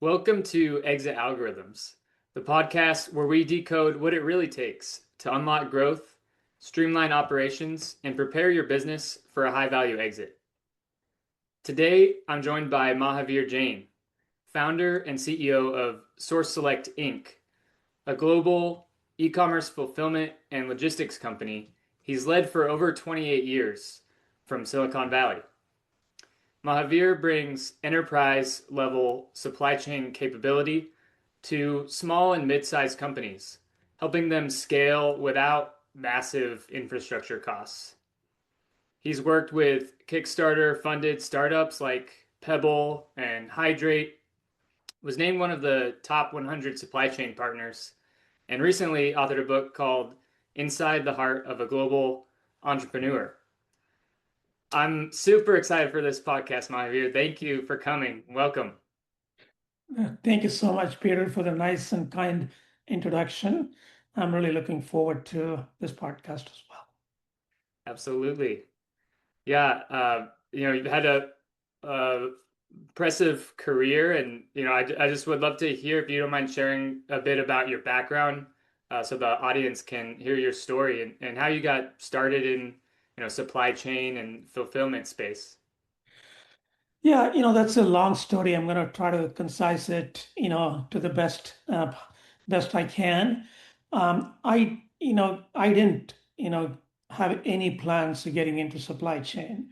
Welcome to Exit Algorithms, the podcast where we decode what it really takes to unlock growth, streamline operations, and prepare your business for a high value exit. Today, I'm joined by Mahavir Jain, founder and CEO of Source Select Inc., a global e commerce fulfillment and logistics company he's led for over 28 years from Silicon Valley. Mahavir brings enterprise level supply chain capability to small and mid sized companies, helping them scale without massive infrastructure costs. He's worked with Kickstarter funded startups like Pebble and Hydrate, was named one of the top 100 supply chain partners, and recently authored a book called Inside the Heart of a Global Entrepreneur. I'm super excited for this podcast, Mahavir. Thank you for coming. Welcome. Thank you so much, Peter, for the nice and kind introduction. I'm really looking forward to this podcast as well. Absolutely. Yeah. You've had a impressive career, and I just would love to hear if you don't mind sharing a bit about your background, so the audience can hear your story and how you got started in supply chain and fulfillment space. Yeah, that's a long story. I'm going to try to concise it, to the best I can. I didn't, have any plans to getting into supply chain.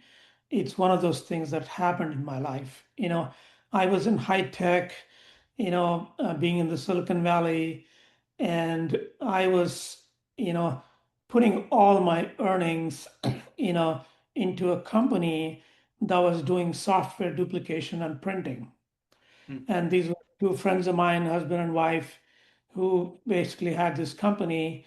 It's one of those things that happened in my life. I was in high tech, being in the Silicon Valley, and I was, you know, putting all my earnings, you know, into a company that was doing software duplication and printing. Hmm. And these were two friends of mine, husband and wife, who basically had this company.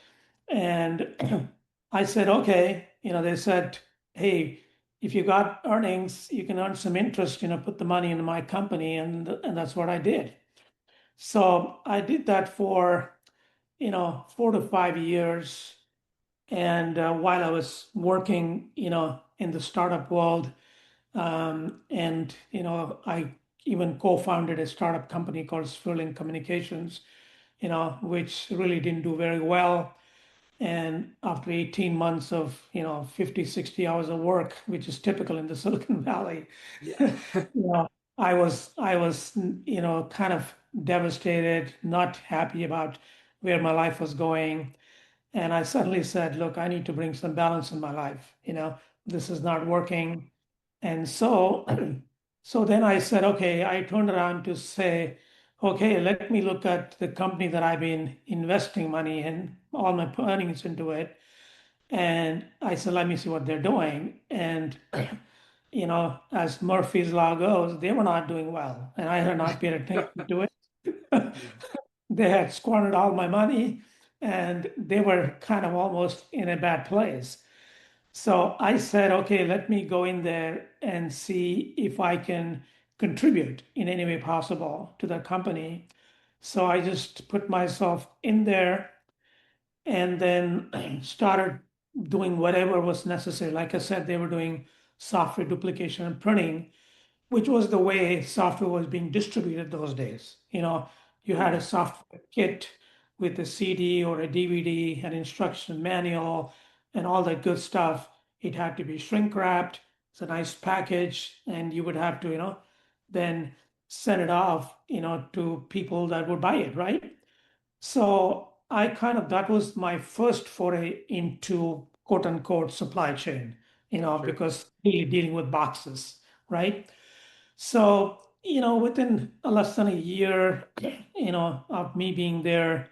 And I said, okay, they said, hey, if you got earnings, you can earn some interest, put the money into my company. And that's what I did. So I did that for 4 to 5 years. And while I was working, in the startup world, and I even co-founded a startup company called Sterling Communications, which really didn't do very well. And after 18 months of 50, 60 hours of work, which is typical in the Silicon Valley, Yeah. I was kind of devastated, not happy about where my life was going. And I suddenly said, look, I need to bring some balance in my life. This is not working. And so, so then I said, okay, I turned around to say, okay, let me look at the company that I've been investing money in, all my earnings into it. And I said, let me see what they're doing. And, as Murphy's Law goes, they were not doing well. And I had not paid attention to it. They had squandered all my money and they were kind of almost in a bad place. So I said, okay, let me go in there and see if I can contribute in any way possible to the company. So I just put myself in there and then started doing whatever was necessary. Like I said, they were doing software duplication and printing, which was the way software was being distributed those days. You had a Yeah. software kit with a CD or a DVD, an instruction manual, and all that good stuff. It had to be shrink wrapped. It's a nice package, and you would have to, then send it off, to people that would buy it, right? So that was my first foray into quote unquote supply chain, Sure. because really dealing with boxes, right? So, within less than a year, of me being there,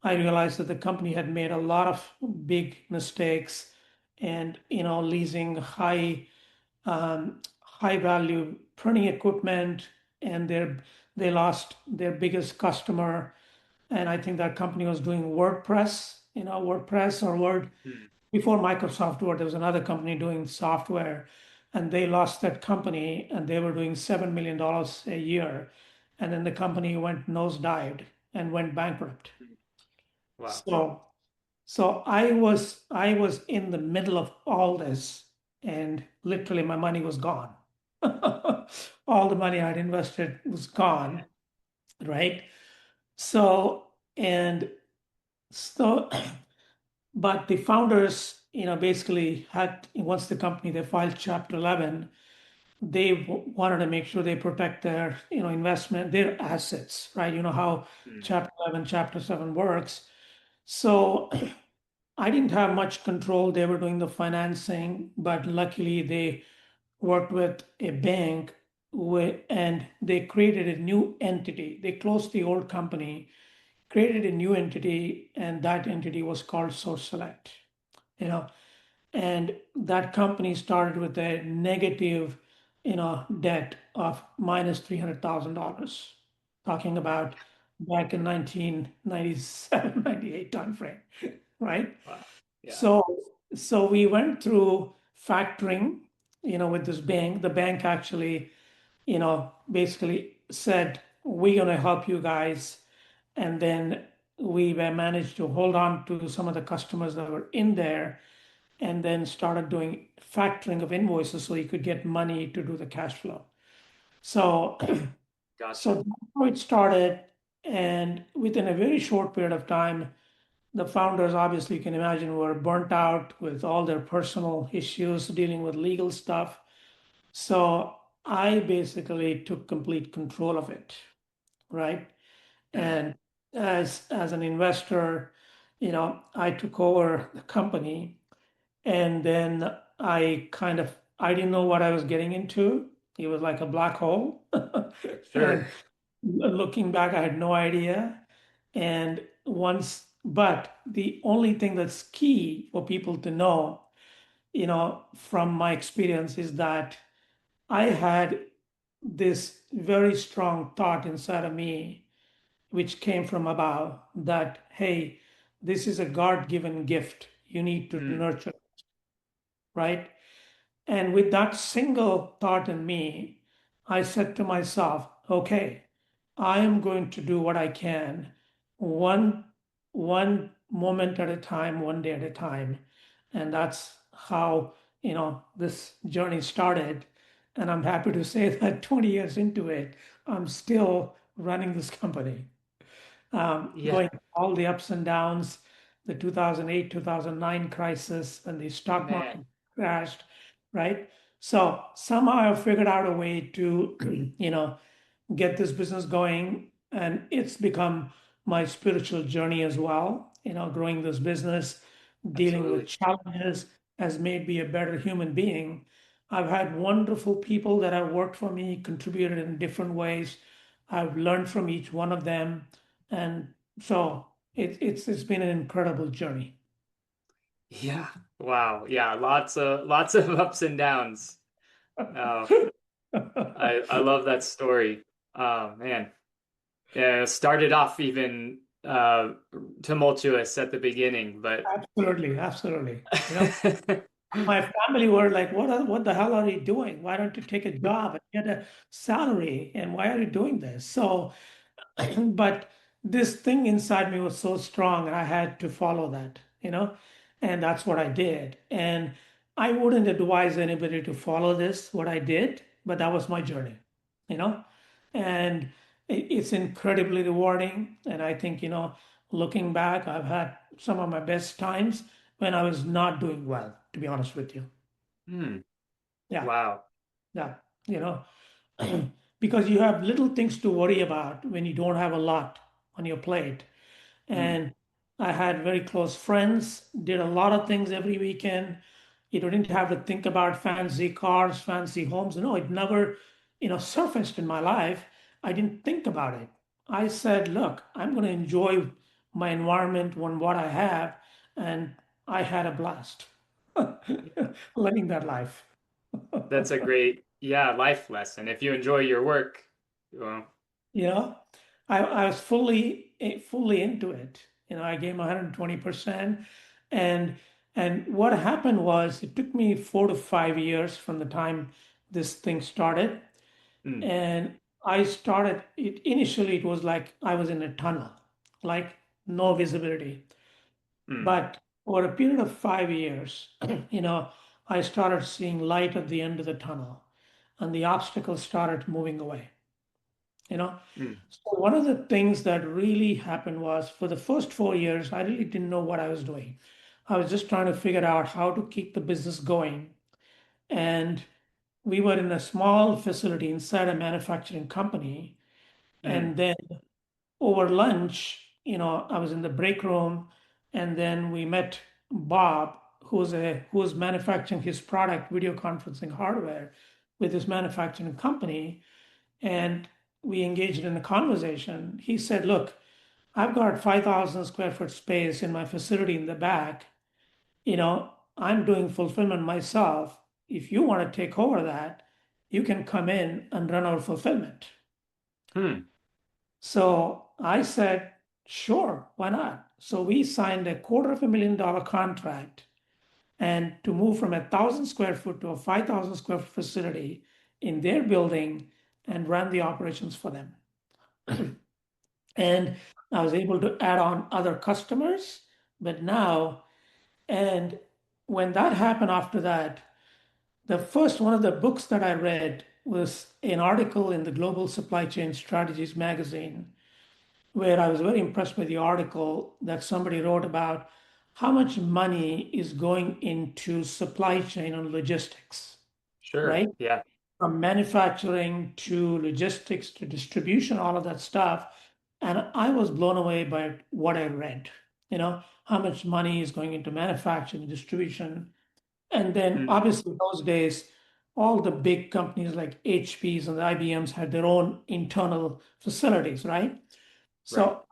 I realized that the company had made a lot of big mistakes and, leasing high value printing equipment, and they lost their biggest customer. And I think that company was doing WordPress or Word. Hmm. Before Microsoft Word, there was another company doing software, and they lost that company, and they were doing $7 million a year. And then the company went nosedived and went bankrupt. Wow. So, so I was in the middle of all this, and literally my money was gone. All the money I'd invested was Yeah. gone. right? So, and so, but the founders, basically had, once the company, they filed Chapter 11, they wanted to make sure they protect their, investment, their assets, right? You know how Mm. Chapter 11, Chapter 7 works. So I didn't have much control. They were doing the financing, but luckily they worked with a bank and they created a new entity. They closed the old company, created a new entity, and that entity was called Source Select. You know, and that company started with a negative, debt of minus $300,000. Talking about back in 1997, 98 timeframe, right? Wow. Yeah. So, so we went through factoring, with this bank. The bank actually, basically said, we're going to help you guys. And then we were managed to hold on to some of the customers that were in there and then started doing factoring of invoices so you could get money to do the cash flow. So, so Gotcha. that's how it started. And within a very short period of time, the founders, obviously, you can imagine, were burnt out with all their personal issues, dealing with legal stuff. So I basically took complete control of it, right? Mm. And as an investor, I took over the company, and then I didn't know what I was getting into. It was like a black hole. Sure. And looking back, I had no idea. But the only thing that's key for people to know, from my experience is that I had this very strong thought inside of me, which came from above, that, hey, this is a God-given gift. You need to Mm. nurture, right? And with that single thought in me, I said to myself, okay, I am going to do what I can, one one moment at a time, one day at a time. And that's how, this journey started. And I'm happy to say that 20 years into it, I'm still running this company, Yeah, going all the ups and downs, the 2008, 2009 crisis, when the stock man. market crashed, right? So somehow I figured out a way to, get this business going. And it's become my spiritual journey as well. Growing this business, dealing with Absolutely. challenges has made me a better human being. I've had wonderful people that have worked for me, contributed in different ways. I've learned from each one of them. And so it's been an incredible journey. Yeah. Wow. Yeah. Lots of ups and downs. Oh, I love that story. Oh man. Yeah, it started off even tumultuous at the beginning, but Absolutely, absolutely. My family were like, what the hell are you doing? Why don't you take a job and get a salary? And why are you doing this? So, but this thing inside me was so strong, and I had to follow that, and that's what I did. And I wouldn't advise anybody to follow this, what I did, but that was my journey, you know, and it's incredibly rewarding. And I think, looking back, I've had some of my best times when I was not doing well, to be honest with you. hmm, Yeah, wow. yeah, you know, because you have little things to worry about when you don't have a lot on your plate. Hmm, And I had very close friends, did a lot of things every weekend. You didn't have to think about fancy cars, fancy homes. No, it never, surfaced in my life. I didn't think about it. I said, look, I'm going to enjoy my environment on what I have. And I had a blast living that life. that's a great, yeah, life lesson. If you enjoy your work, well, you know I was fully into it. I gave 120%. And and what happened was, it took me 4 to 5 years from the time this thing started. hmm, And I started it initially, it was like I was in a tunnel, like no visibility. hmm. But over a period of 5 years, I started seeing light at the end of the tunnel, and the obstacles started moving away. you know. Mm, So one of the things that really happened was for the first 4 years, I really didn't know what I was doing. I was just trying to figure out how to keep the business going. And we were in a small facility inside a manufacturing company. mm, And then over lunch, I was in the break room, and then we met Bob, who's manufacturing his product, video conferencing hardware, with his manufacturing company, and we engaged in a conversation. He said, "Look, I've got 5,000 square foot space in my facility in the back. I'm doing fulfillment myself. If you want to take over that, you can come in and run our fulfillment." mm. So I said, sure, why not? So we signed a $250,000 contract and to move from 1,000 square foot to a 5,000 square foot facility in their building and run the operations for them. And I was able to add on other customers, but now, and when that happened after that, the first one of the books that I read was an article in the Global Supply Chain Strategies magazine, where I was very impressed with the article that somebody wrote about how much money is going into supply chain and logistics, Sure. right? Yeah. From manufacturing to logistics to distribution, all of that stuff. And I was blown away by what I read, how much money is going into manufacturing, distribution. And then Mm, obviously those days, all the big companies like HPs and the IBMs had their own internal facilities, right? right. So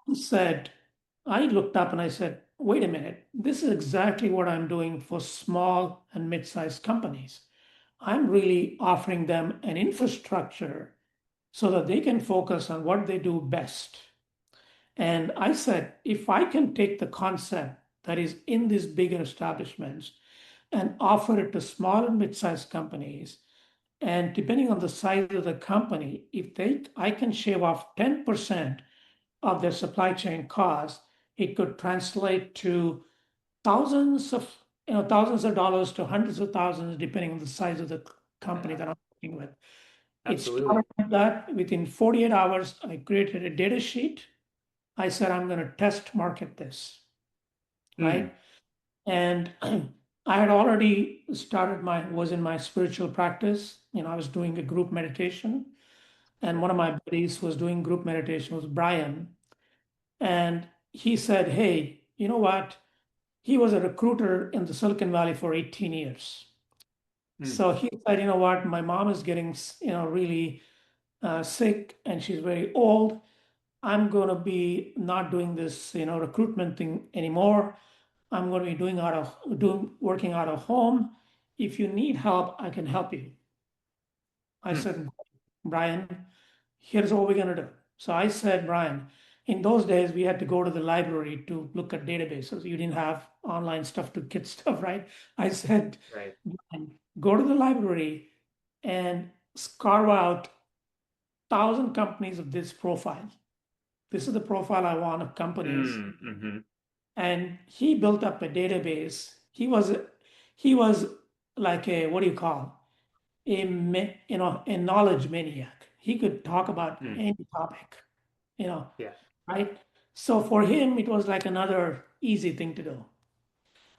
I looked up and I said, wait a minute, this is exactly what I'm doing for small and mid-sized companies. I'm really offering them an infrastructure so that they can focus on what they do best. And I said, if I can take the concept that is in these bigger establishments and offer it to small and mid-sized companies, and depending on the size of the company, I can shave off 10% of their supply chain costs, it could translate to thousands of dollars to hundreds of thousands, depending on the size of the company that I'm working with. It Absolutely. started with that. Within 48 hours, I created a data sheet. I said, I'm going to test market this, Mm, right? And I had already was in my spiritual practice. I was doing a group meditation, and right. one of my buddies who was doing group meditation was Brian. And he said, hey, you know what? He was a recruiter in the Silicon Valley for 18 years. Mm, So he said, you know what? My mom is getting, really sick and she's very old. I'm going to be not doing this, recruitment thing anymore. I'm going to be working out of home. If you need help, I can help you. I mm, said, Brian, here's what we're going to do. So I said, Brian, in those days, we had to go to the library to look at databases. You didn't have online stuff to get stuff, right? I said, right. Brian, go to the library and carve out 1,000 companies of this profile. This is the profile I want of companies. Mm, mm-hmm. And he built up a database. He was like a, what do you call? A knowledge maniac. He could talk about Mm, any topic, you know, yeah. right? So for him, it was like another easy thing to do.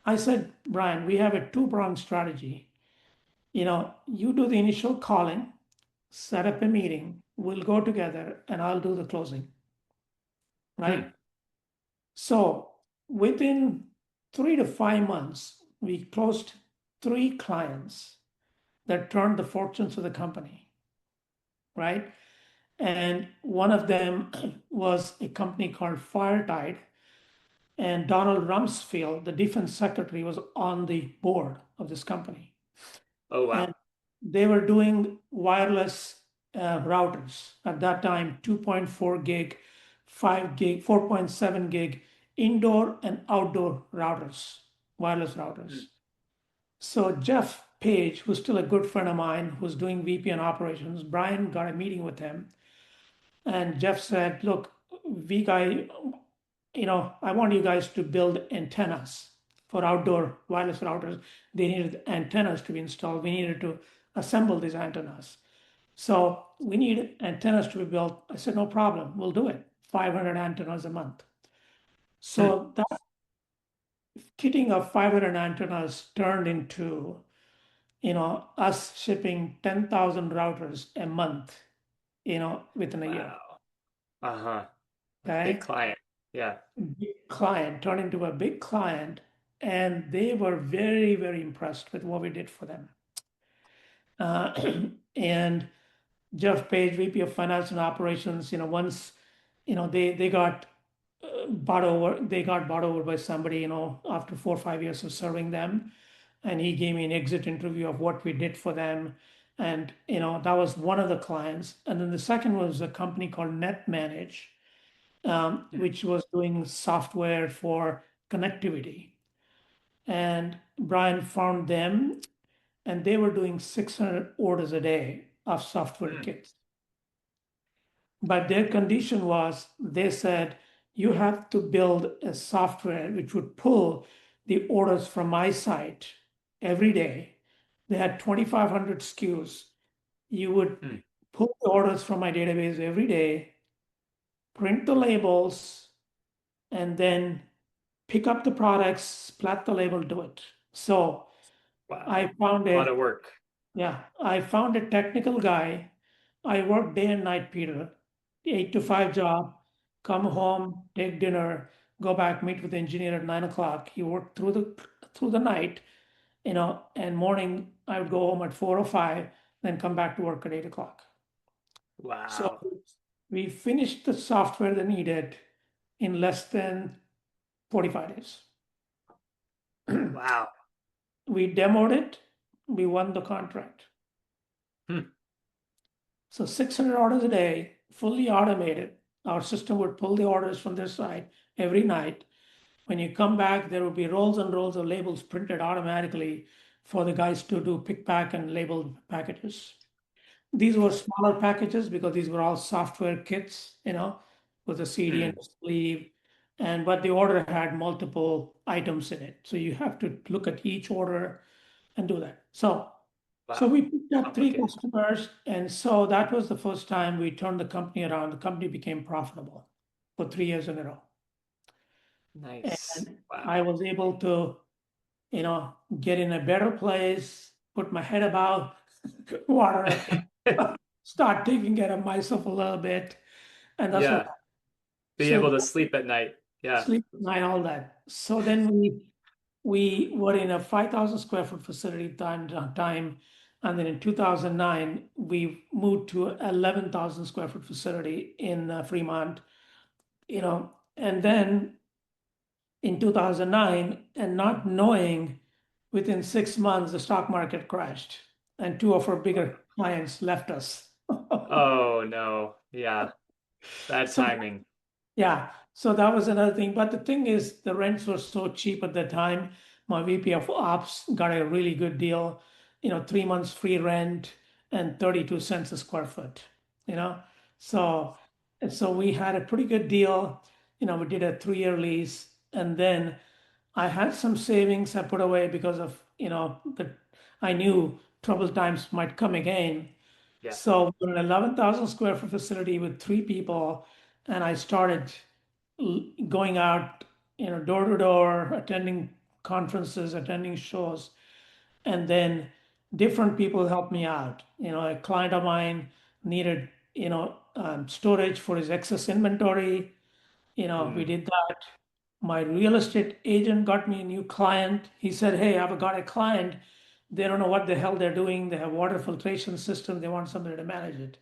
I said, Brian, we have a two-pronged strategy. You do the initial calling, set up a meeting, we'll go together, and I'll do the closing, right? Mm, So within 3 to 5 months, we closed 3 clients that turned the fortunes of the company, right? And one of them was a company called Firetide. And Donald Rumsfeld, the defense secretary, was on the board of this company. oh, And wow. they were doing wireless routers at that time, 2.4 gig, 5 gig, 4.7 gig indoor and outdoor routers, wireless routers. Mm, So Jeff Page, who's still a good friend of mine, who's doing VPN operations, Brian got a meeting with him, and Jeff said, "Look, we guy, I want you guys to build antennas for outdoor wireless routers. They needed antennas to be installed. We needed to assemble these antennas." So we need antennas to be built. I said, no problem, we'll do it. 500 antennas a month. Hmm. So that kitting of 500 antennas turned into, us shipping 10,000 routers a month, within a year. Wow. Uh-huh. Big Okay. client. Yeah. Big client turned into a big client, and they were very, very impressed with what we did for them. And Jeff Page, VP of Finance and Operations, once, they got bought over by somebody, after 4 or 5 years of serving them. And he gave me an exit interview of what we did for them. And, that was one of the clients. And then the second was a company called NetManage, Hmm. which was doing software for connectivity. And Brian found them, and they were doing 600 orders a day of software Hmm. kits. But their condition was they said, you have to build a software which would pull the orders from my site every day. They had 2,500 SKUs. You would Hmm. pull the orders from my database every day, print the labels, and then pick up the products, splat the label, do it. So Wow. I found A lot it. of work. Yeah, I found a technical guy. I worked day and night, Peter. 8 to 5 job, come home, take dinner, go back, meet with the engineer at 9 o'clock. He worked through the night, and morning I would go home at 4 or 5, then come back to work at 8 o'clock. So Wow. we finished the software they needed in less than 45 days. Wow. We demoed it, we won the contract. Hmm. So 600 orders a day, fully automated. Our system would pull the orders from their side every night. When you come back, there would be rolls and rolls of labels printed automatically for the guys to do pick, pack, and label packages. These were smaller packages because these were all software kits, with a CD and Hmm. a sleeve. But the order had multiple items in it. So you have to look at each order and do that. So Wow. we picked up three Complicated. customers, and so that was the first time we turned the company around. The company became profitable for 3 years in a row. Nice. And I Wow. was able to, get in a better place, put my head above water, start taking care of myself a little bit. And that's what, Yeah. Be so able to sleep at night. Yeah. sleep at night, all that. So then we were in a 5,000 square foot facility time, and then in 2009 we moved to 11,000 square foot facility in Fremont, and then in 2009, and not knowing, within 6 months the stock market crashed and two of our bigger clients left us. Oh no. Yeah. Bad So timing. yeah, so that was another thing. But the thing is, the rents were so cheap at the time. My VP of Ops got a really good deal, 3 months free rent and 32 cents a square foot, you know. So, so we had a pretty good deal. We did a 3-year lease, and then I had some savings I put away because of, that I knew troubled times might come again. Yeah. So we're an 11,000 square foot facility with three people, and I started going out, door to door, attending conferences, attending shows, and then different people helped me out. A client of mine needed, storage for his excess inventory. We Hmm. did that. My real estate agent got me a new client. He said, "Hey, I've got a client. They don't know what the hell they're doing. They have water filtration system. They want somebody to manage it."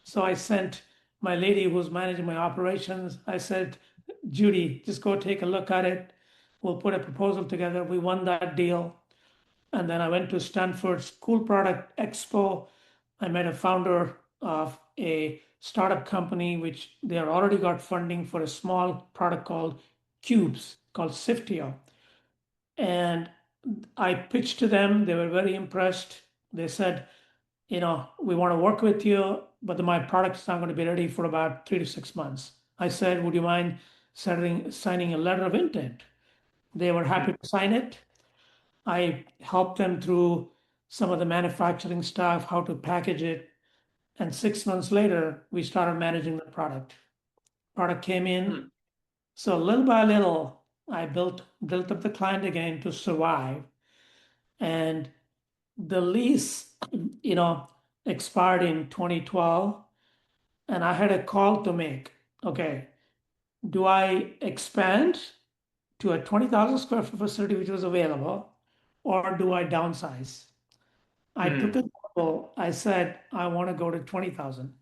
So I sent my lady who's managing my operations. I said, "Judy, just go take a look at it. We'll put a proposal together." We won that deal. And then I went to Stanford School Product Expo. I met a founder of a startup company, which they are already got funding for a small product called Cubes, called Siftio. And I pitched to them. They were very impressed. They said, we want to work with you, but my product is not going to be ready for about 3 to 6 months. I said, would you mind signing a letter of intent? They were Hmm. happy to sign it. I helped them through some of the manufacturing stuff, how to package it, And 6 months later, we started managing the product. Product came in. Hmm. So little by little, I built up the client again to survive. And the lease, you know, expired in 2012, and I had a call to make. Okay, do I expand to a 20,000 square foot facility which was available, or do I downsize? I took Hmm. a gamble. I said I want to go to 20,000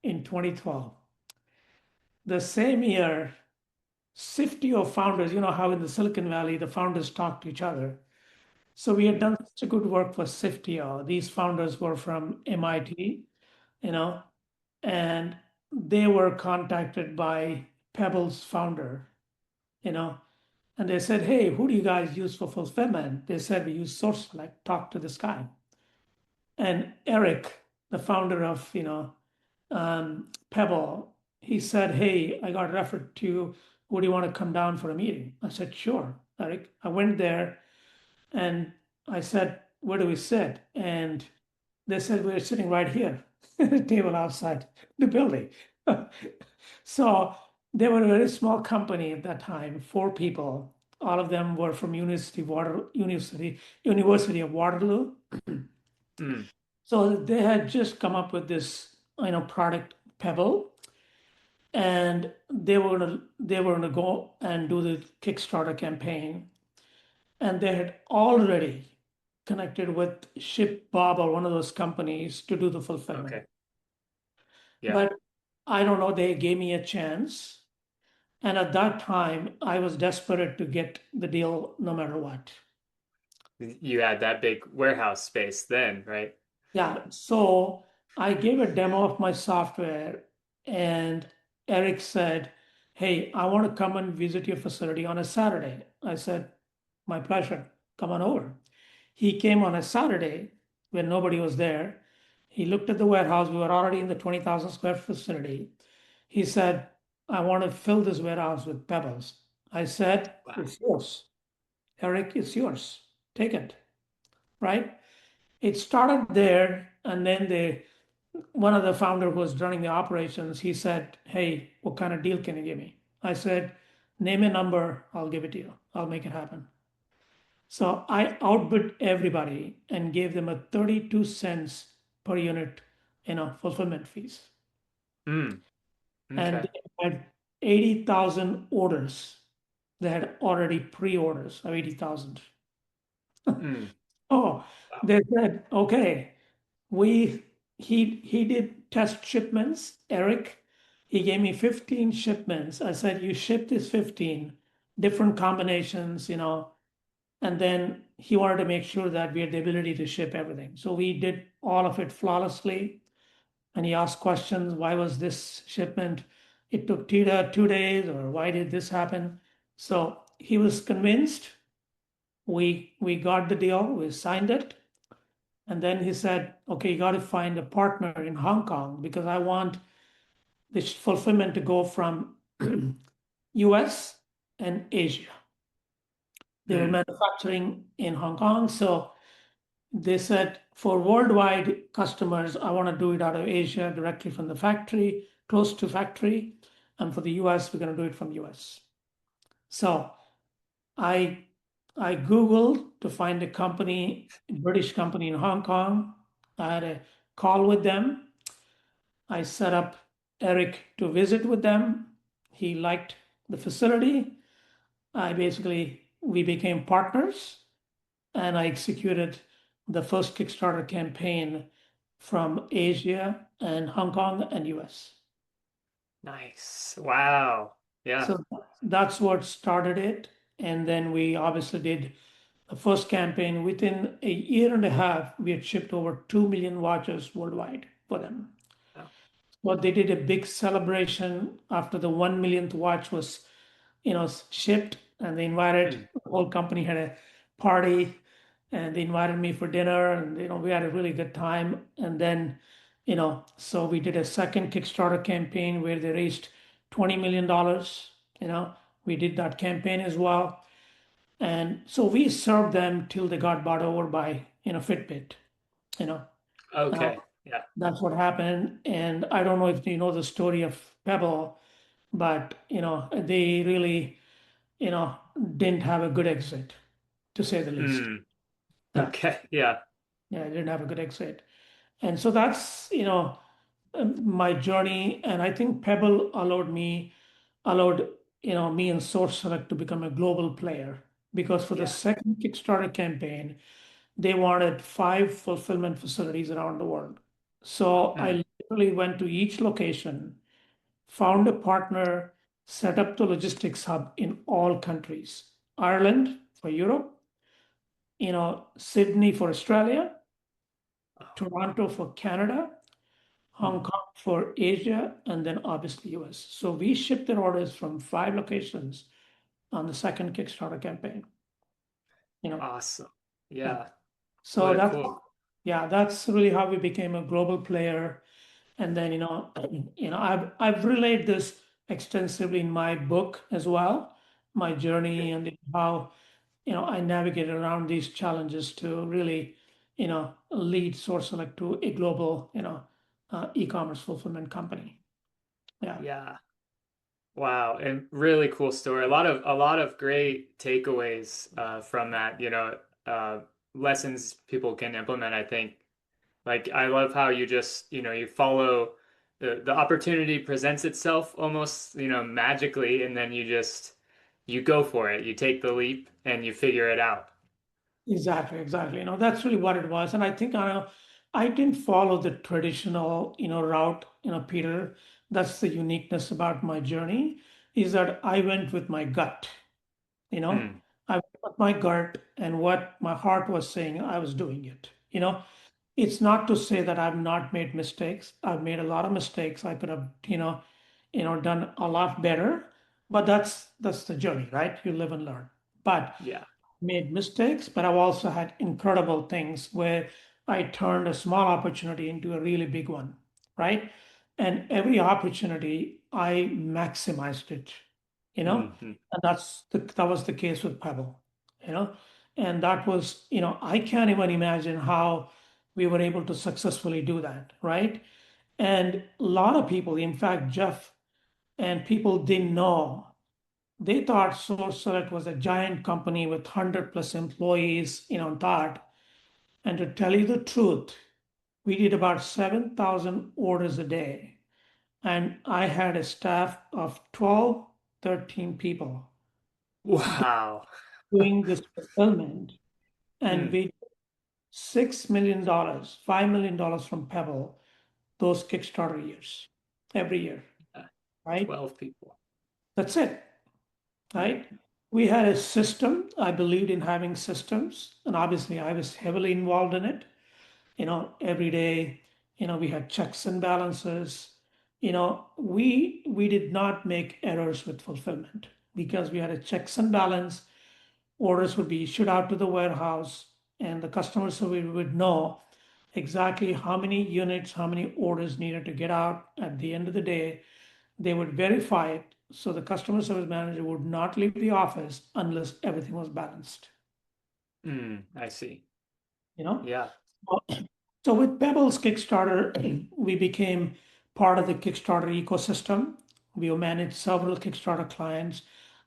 in 2012. The same year, 50 of founders, you know how in the Silicon Valley the founders talk to each other. So we had Hmm. done such a good work for Siftio. These founders were from MIT, you know, and they were contacted by Pebble's founder, you know, and they said, "Hey, who do you guys use for fulfillment?" They said, "We use Source Select. Talk to this guy." And Eric, the founder of, Pebble, he said, "Hey, I got referred to. Would you want to come down for a meeting?" I said, "Sure, Eric." I went there and I said, "Where do we sit?" And they said, "We're sitting right here, at a table outside the building." So they were a very small company at that time, 4 people. All of them were from University of Waterloo. Hmm. So they had just come up with this, product Pebble, and they were gonna go and do the Kickstarter campaign, and they had already connected with ShipBob or one of those companies to do the fulfillment. Okay. Yeah. But I don't know, they gave me a chance. And at that time, I was desperate to get the deal no matter what. You had that big warehouse space then, right? Yeah, so I gave a demo of my software, and Eric said, "Hey, I want to come and visit your facility on a Saturday." I said, "My pleasure. Come on over." He came on a Saturday when nobody was there. He looked at the warehouse. We were already in the 20,000 square facility. He said, "I want to fill this warehouse with pebbles." I said, Wow. "It's yours. Eric, it's yours. Take it." Right? It started there, and then one of the founder who was running the operations, he said, "Hey, what kind of deal can you give me?" I said, "Name a number, I'll give it to you. I'll make it happen." So I outbid everybody and gave them a 32 cents per unit, fulfillment fees. Hmm. And Okay. they had 80,000 orders. They had already pre-orders of 80,000. Hmm. Oh, Wow. they said, "Okay, we he did test shipments, Eric. He gave me 15 shipments. I said, you ship these 15 different combinations, and then he wanted to make sure that we had the ability to ship everything. So we did all of it flawlessly. And he asked questions. Why was this shipment? It took Tita 2 days, or why did this happen? So he was convinced. We got the deal, we signed it. And then he said, "Okay, you got to find a partner in Hong Kong because I want this fulfillment to go from US and Asia." They were Hmm. manufacturing in Hong Kong. So they said, "For worldwide customers, I want to do it out of Asia directly from the factory, close to factory. And for the US, we're going to do it from US." So I I Googled to find a company, a British company in Hong Kong. I had a call with them. I set up Eric to visit with them. He liked the facility. We became partners, and I executed the first Kickstarter campaign from Asia and Hong Kong and US. Nice. Wow. Yeah. So that's what started it. And then we obviously did the first campaign. Within a year and a half, we had shipped over 2 million watches worldwide for them. Wow. But they did a big celebration after the 1 millionth watch was, shipped, and they invited Hmm. the whole company had a party, and they invited me for dinner, and we had a really good time. And then, so we did a second Kickstarter campaign where they raised $20 million. You know, we did that campaign as well, and so we served them till they got bought over by Fitbit. You know, uh, Okay. Yeah. That's what happened. And I don't know if you know the story of Pebble, but they really, you know, didn't have a good exit, to say the least. Mm. Yeah, Okay. Yeah. yeah, they didn't have a good exit. And so that's, my journey. And I think Pebble allowed, me and Source Select to become a global player because for the Yeah. second Kickstarter campaign, they wanted 5 fulfillment facilities around the world. So Mm. I literally went to each location, found a partner, set up the logistics hub in all countries. Ireland for Europe, Sydney for Australia, Oh. Toronto for Canada, Hong Mm. Kong for Asia, and then obviously US. So we shipped their orders from 5 locations on the second Kickstarter campaign. You know, Awesome. yeah. Yeah. So What a that's cool. yeah, that's really how we became a global player. And then I've relayed this extensively in my book as well, my journey and how I navigated around these challenges to really lead Source Select to a global e-commerce fulfillment company. Yeah. Yeah. Wow, and really cool story. A lot of great takeaways from that, uh, lessons people can implement, I think. Like I love how you just, you follow the opportunity presents itself almost, magically, and then you go for it. You take the leap and you figure it out. Exactly, exactly. That's really what it was. And I think I didn't follow the traditional, route, Peter. That's the uniqueness about my journey, is that I went with my gut, you know. Mm, I went with my gut and what my heart was saying, I was doing it. It's not to say that I've not made mistakes. I've made a lot of mistakes. I could have, done a lot better, but that's the journey, right? You live and learn. But yeah. made mistakes, but I've also had incredible things where I turned a small opportunity into a really big one, right? And every opportunity, I maximized it, Hmm. and that was the case with Pebble, you know, and that was, I can't even imagine how we were able to successfully do that, right? And a lot of people, in fact, Jeff and people didn't know. They thought Source Select was a giant company with 100 plus employees, thought. And to tell you the truth, we did about 7,000 orders a day. And I had a staff of 12, 13 people Wow. doing this fulfillment. And Mm, we $6 million, $5 million from Pebble, those Kickstarter years, every year, yeah. right? 12 people. That's it. Mm, Right? We had a system. I believed in having systems, and obviously I was heavily involved in it. Every day, we had checks and balances. We did not make errors with fulfillment because we had a checks and balance. Orders would be issued out to the warehouse, and the customer service would know exactly how many units, how many orders needed to get out at the end of the day. They would verify it, so the customer service manager would not leave the office unless everything was balanced. I see. You know, Yeah. so with Pebble's Kickstarter, we became part of the Kickstarter ecosystem. We managed several Kickstarter clients.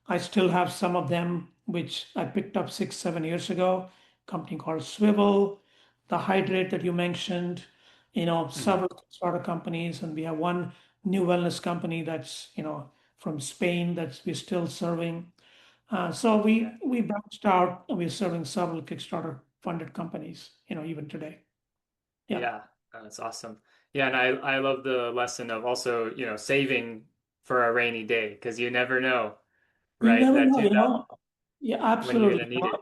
I still have some of them, which I picked up 6, 7 years ago. A company called Swivel, the Hydrate that you mentioned, Mm, several Kickstarter companies, and we have one new wellness company that's from Spain that we're still serving. So yeah. we branched out, and we're serving several Kickstarter funded companies, even today. Yeah. Yeah, that's awesome. Yeah, and I love the lesson of also, saving for a rainy day because you never know, You right? never That know, too, that Yeah, when you're absolutely. gonna need it.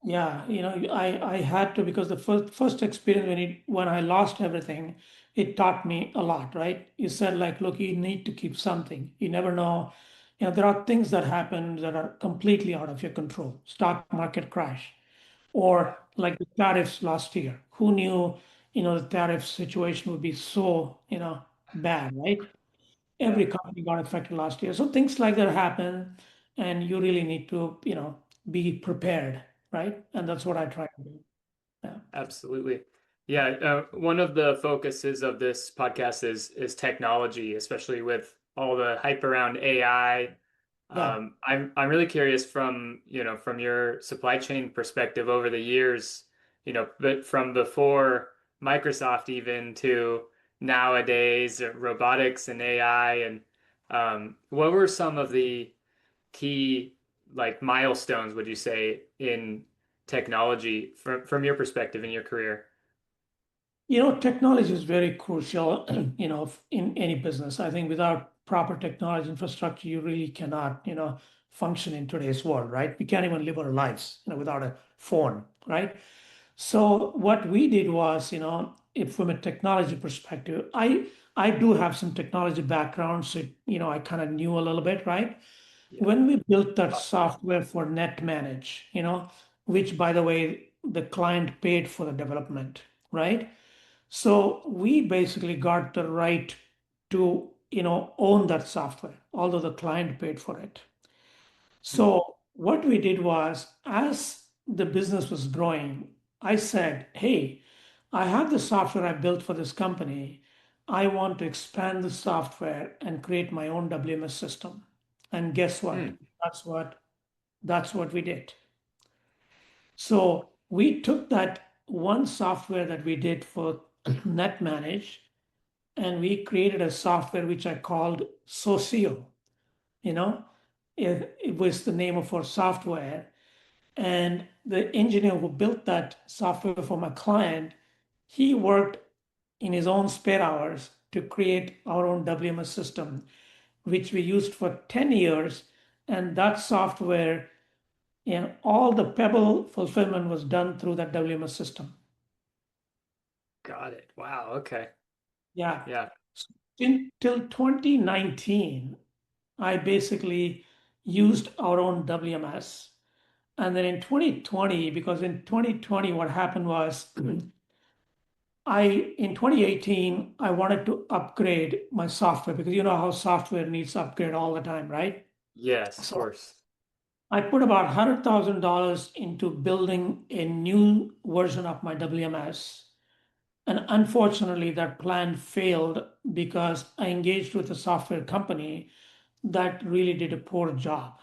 Yeah, I had to because the first experience when I lost everything, it taught me a lot, right? You said like, look, you need to keep something. You never know. There are things that happen that are completely out of your control. Stock market crash, or like the tariffs last year. Who knew, the tariff situation would be so, bad, right? Yeah, Every company got affected last year. So things like that happen, and you really need to, be prepared, right? And that's what I try to do. Yeah. absolutely. Yeah, one of the focuses of this podcast is technology, especially with all the hype around AI. Yeah. I'm really curious from, from your supply chain perspective over the years, but from before Microsoft even to nowadays, robotics and AI, and what were some of the key like milestones, would you say, in technology from your perspective in your career? Technology is very crucial, in any business. I think without proper technology infrastructure, you really cannot, function in today's world, right? We can't even live our lives, without a phone, right? So what we did was, if from a technology perspective, I do have some technology background, so I kind of knew a little bit, right? Yeah. When we built that software for net manage, which by the way, the client paid for the development, right? So we basically got the right to, own that software, although the client paid for it. Hmm. So what we did was, as the business was growing, I said, hey, I have the software I built for this company. I want to expand the software and create my own WMS system. And guess what? Hmm. That's what that's what we did. So we took that one software that we did for NetManage and we created a software which I called Socio. You know, it was the name of our software. And the engineer who built that software for my client, he worked in his own spare hours to create our own WMS system, which we used for 10 years. And that software, all the Pebble fulfillment was done through that WMS system. Got it. Wow. Okay. Yeah. Yeah. Till 2019, I basically used our own WMS. And then in 2020, because in 2020, what happened was in 2018, I wanted to upgrade my software because you know how software needs upgrade all the time, right? Yes, of So course. I put about $100,000 into building a new version of my WMS. And unfortunately, that plan failed because I engaged with a software company that really did a poor job.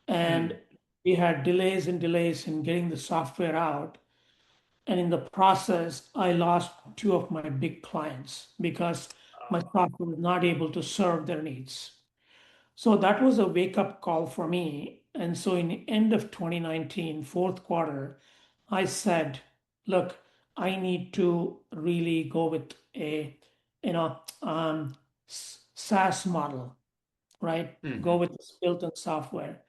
And Hmm. we had delays and delays in getting the software out. And in the process, I lost two of my big clients because my Oh. software was not able to serve their needs. So that was a wake up call for me. And so in the end of 2019, fourth quarter, I said, look, I need to really go with a, SaaS model, right? Go Hmm. with this built-in software.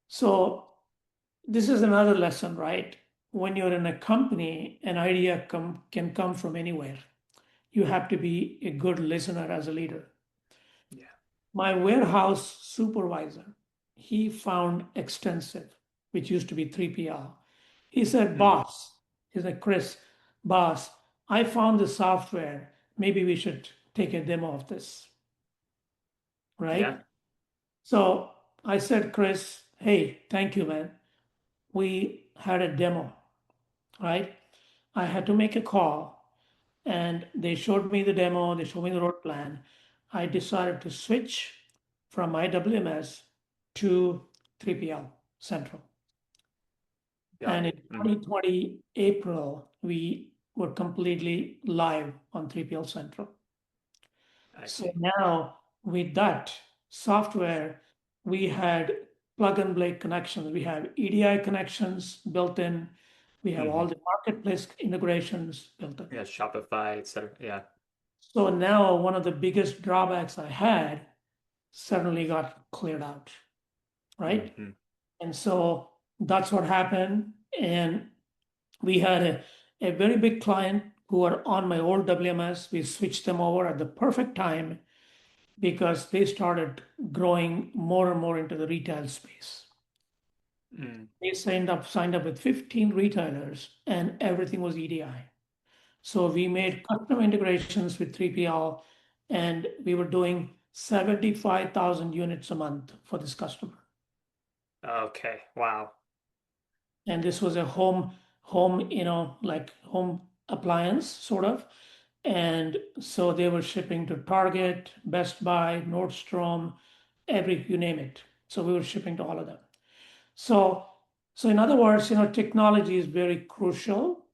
So this is another lesson, right? When you're in a company, an idea can come from anywhere. You have to be a good listener as a leader. Yeah. My warehouse supervisor, he found extensive, which used to be 3PL. He said, Hmm. boss, he's like, Chris, boss, I found the software. Maybe we should take a demo of this, Yeah. right? So I said, Chris, hey, thank you, man. We had a demo, right? I had to make a call and they showed me the demo, they showed me the road plan. I decided to switch from my WMS to 3PL Central. Got And in it. Hmm. 2020, April, we were completely live on 3PL Central. I So see. now with that software, we had plug and play connections. We have EDI connections built in. We have all Hmm. the marketplace integrations built in. Yeah, Shopify, etc. Yeah. So now one of the biggest drawbacks I had suddenly got cleared out, right? Hmm. And so that's what happened. And we had a very big client who were on my old WMS. We switched them over at the perfect time because they started growing more and more into the retail space. Mm. They signed up with 15 retailers and everything was EDI. So we made custom integrations with 3PL and we were doing 75,000 units a month for this customer. Okay. Wow. And this was a home, like home appliance, sort of. And so they were shipping to Target, Best Buy, Nordstrom, every, you name it. So we were shipping to all of them. So, so in other words, technology is very crucial,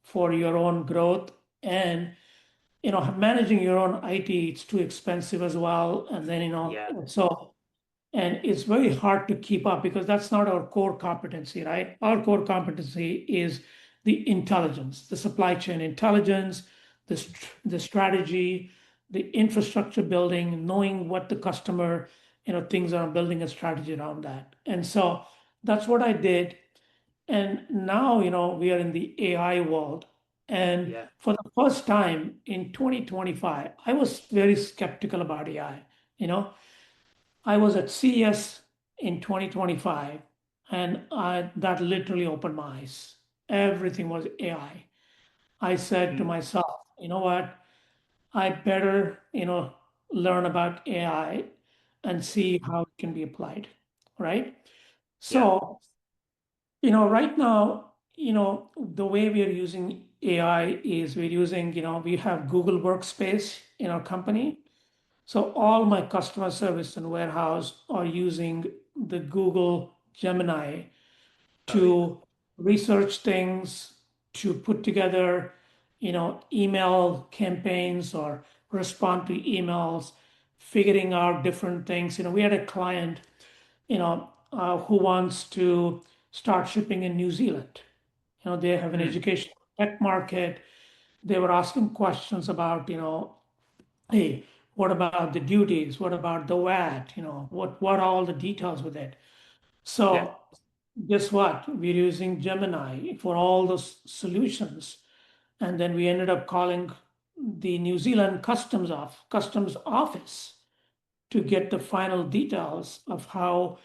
for your own growth, and managing your own IT, it's too expensive as well. And then, Yeah. and it's very hard to keep up because that's not our core competency, right? Our core competency is the intelligence, the supply chain intelligence, the strategy, the infrastructure building, knowing what the customer, things are, building a strategy around that. And so that's what I did. And now, we are in the AI world. And Yeah. for the first time in 2025, I was very skeptical about AI. You know, I was at CES in 2025, and that literally opened my eyes. Everything was AI. I said to Mm. myself, you know what? I better, learn about AI and see how it can be applied, right? Yeah. So, right now, the way we are using AI is we're using, we have Google Workspace in our company. So all my customer service and warehouse are using the Google Gemini Oh yeah. to research things, to put together, email campaigns or respond to emails, figuring out different things. We had a client, who wants to start shipping in New Zealand. They have an Mm. education tech market. They were asking questions about, hey, what about the duties? What about the VAT? What are all the details with it? Yeah. So guess what? We're using Gemini for all those solutions. And then we ended up calling the New Zealand customs office to get the final details of how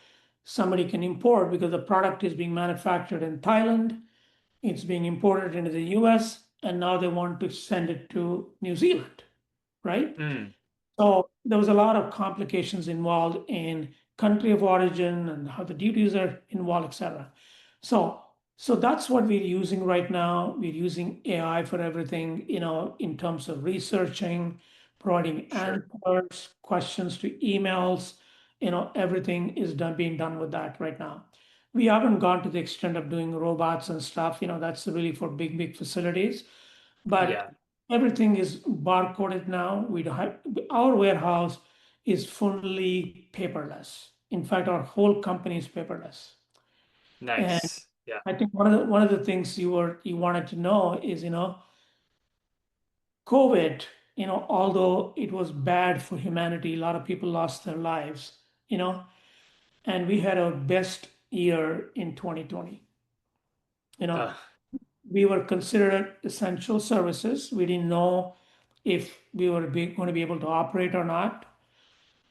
somebody can import, because the product is being manufactured in Thailand, it's being imported into the US, and now they want to send it to New Zealand, right? Mm. So there was a lot of complications involved in country of origin and how the duties are involved, etc. So, so that's what we're using right now. We're using AI for everything, in terms of researching, providing Sure. answers, questions to emails, everything is being done with that right now. We haven't gone to the extent of doing robots and stuff, that's really for big, big facilities. But Yeah. everything is barcoded now. We don't have, our warehouse is fully paperless. In fact, our whole company is paperless. And Nice. Yeah. I think one of the things you wanted to know is, COVID, although it was bad for humanity, a lot of people lost their lives, you know, and we had our best year in 2020. You know, Uh, we were considered essential services. We didn't know if we were going to be able to operate or not,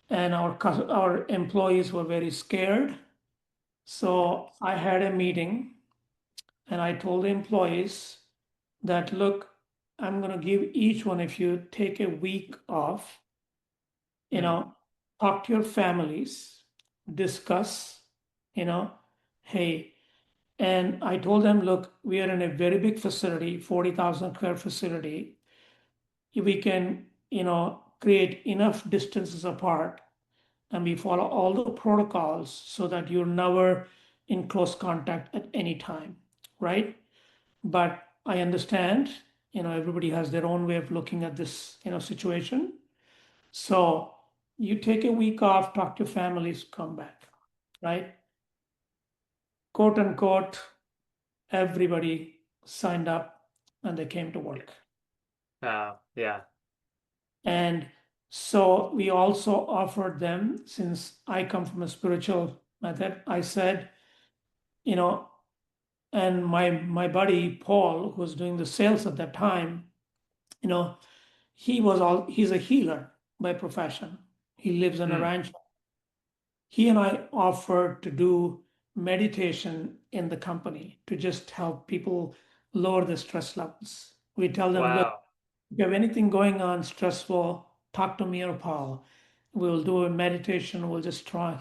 and our employees were very scared. So I had a meeting, and I told the employees that, look, I'm going to give each one of you take a week off, you mm. know, talk to your families, discuss, you know, hey, and I told them, look, we are in a very big facility, 40,000 square facility. We can, create enough distances apart, and we follow all the protocols so that you're never in close contact at any time, right? But I understand, everybody has their own way of looking at this, situation. So you take a week off, talk to families, come back, right? Quote unquote, everybody signed up and they came to Yeah. work. Yeah. And so we also offered them, since I come from a spiritual method, I said, you know, and my buddy Paul, who was doing the sales at that time, you know, he's a healer by profession. He lives in a Mm. ranch. He and I offered to do meditation in the company to just help people lower the stress levels. We tell them, look, Wow. if you have anything going on stressful, talk to me or Paul. We'll do a meditation. We'll just try,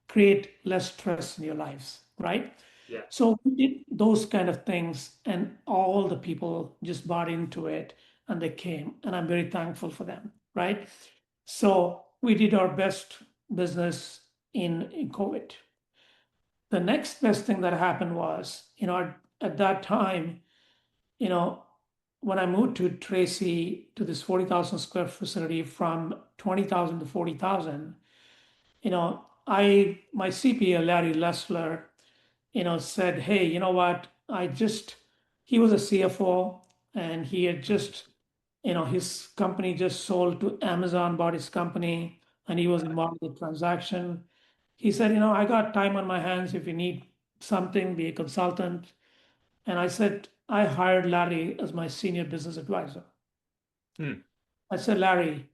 create less stress in your lives, right? Yeah. So we did those kind of things, and all the people just bought into it and they came, and I'm very thankful for them, right? So we did our best business in COVID. The next best thing that happened was, at that time, you know, when I moved to Tracy to this 40,000 square facility from 20,000 to 40,000, my CPA, Larry Lessler, said, hey, you know what? He was a CFO and he had Mm. just, his company just sold to Amazon, bought his company, and he was involved in the transaction. He said, I got time on my hands. If you need something, be a consultant. And I said, I hired Larry as my senior business advisor. Mm. I said, Larry,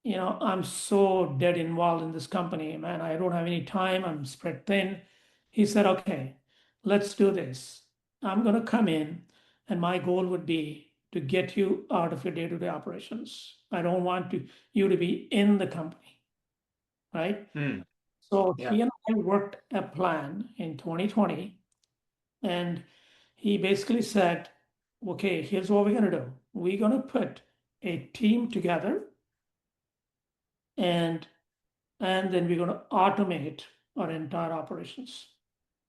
I'm so dead involved in this company, man. I don't have any time. I'm spread thin. He said, okay, let's do this. I'm going to come in, and my goal would be to get you out of your day-to-day operations. I don't want you to be in the company, right? Mm. So Yeah. he and I worked a plan in 2020, and he basically said, okay, here's what we're going to do. We're going to put a team together, and then we're going to automate our entire operations.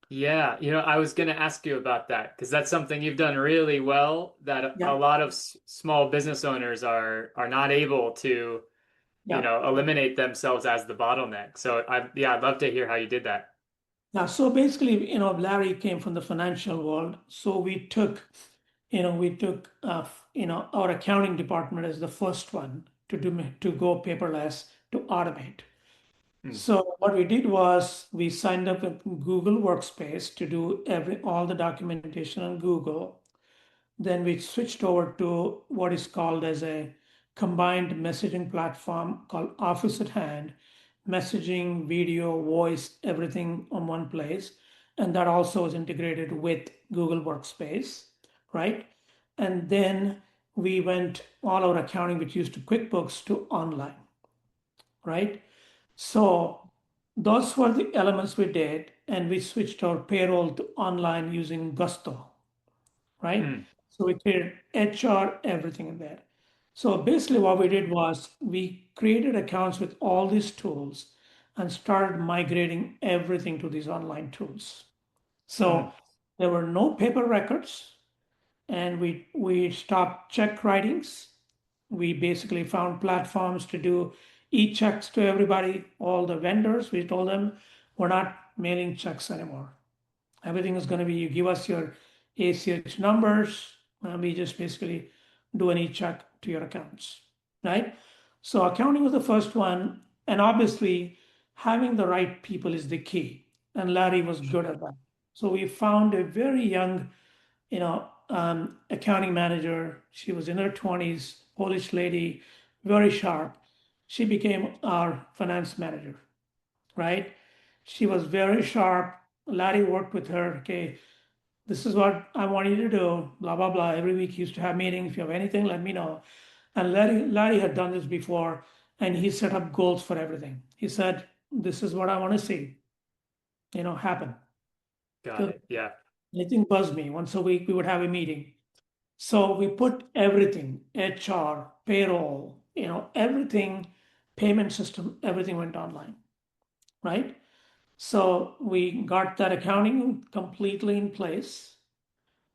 Yeah, I was going to ask you about that because that's something you've done really well that a Yeah, lot of small business owners are not able to, yeah, eliminate themselves as the bottleneck. So I'd love to hear how you did that. yeah. So basically, Larry came from the financial world, so we took our accounting department as the first one to go paperless to automate. Mm. So what we did was we signed up with Google Workspace to do all the documentation on Google. Then we switched over to what is called as a combined messaging platform called Office at Hand, messaging, video, voice, everything on one place. And that also is integrated with Google Workspace, right? And then we went all our accounting, which used to QuickBooks, to online, right? So those were the elements we did, and we switched our payroll to online using Gusto, right? Mm. So we created HR, everything in there. So basically, what we did was we created accounts with all these tools and started migrating everything to these online tools. Mm. So there were no paper records, and we stopped check writings. We basically found platforms to do e-checks to everybody, all the vendors. We told them we're not mailing checks anymore. Everything is going to be you give us your ACH numbers, and we just basically do an e-check to your accounts, right? So accounting was the first one, and obviously having the right people is the key. And Larry was good at that. So we found a very young, accounting manager. She was in her 20s, Polish lady, very sharp. She became our finance manager, right? She was very sharp. Larry worked with her. Okay, this is what I want you to do, blah, blah, blah. Every week he used to have meetings. If you have anything, let me know. And Larry had done this before, and he set up goals for everything. He said, this is what I want to see, happen. Got So it. Yeah. anything buzzed me. Once a week, we would have a meeting. So we put everything, HR, payroll, everything, payment system, everything went online, right? So we got that accounting completely in place.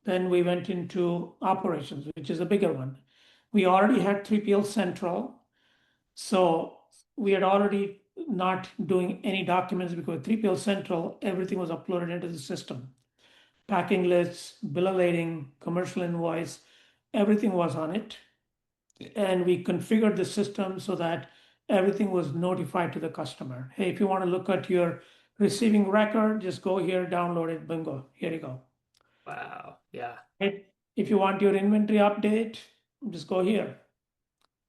Then we went into operations, which is a bigger one. We already had 3PL Central. So we had already not doing any documents because 3PL Central, everything was uploaded into the system. Packing lists, bill of lading, commercial invoice, everything was on it. And we configured the system so that everything was notified to the customer. Hey, if you want to look at your receiving record, just go here, download it, bingo, here you go. Wow. Yeah. Right? If you want your inventory update, just go here.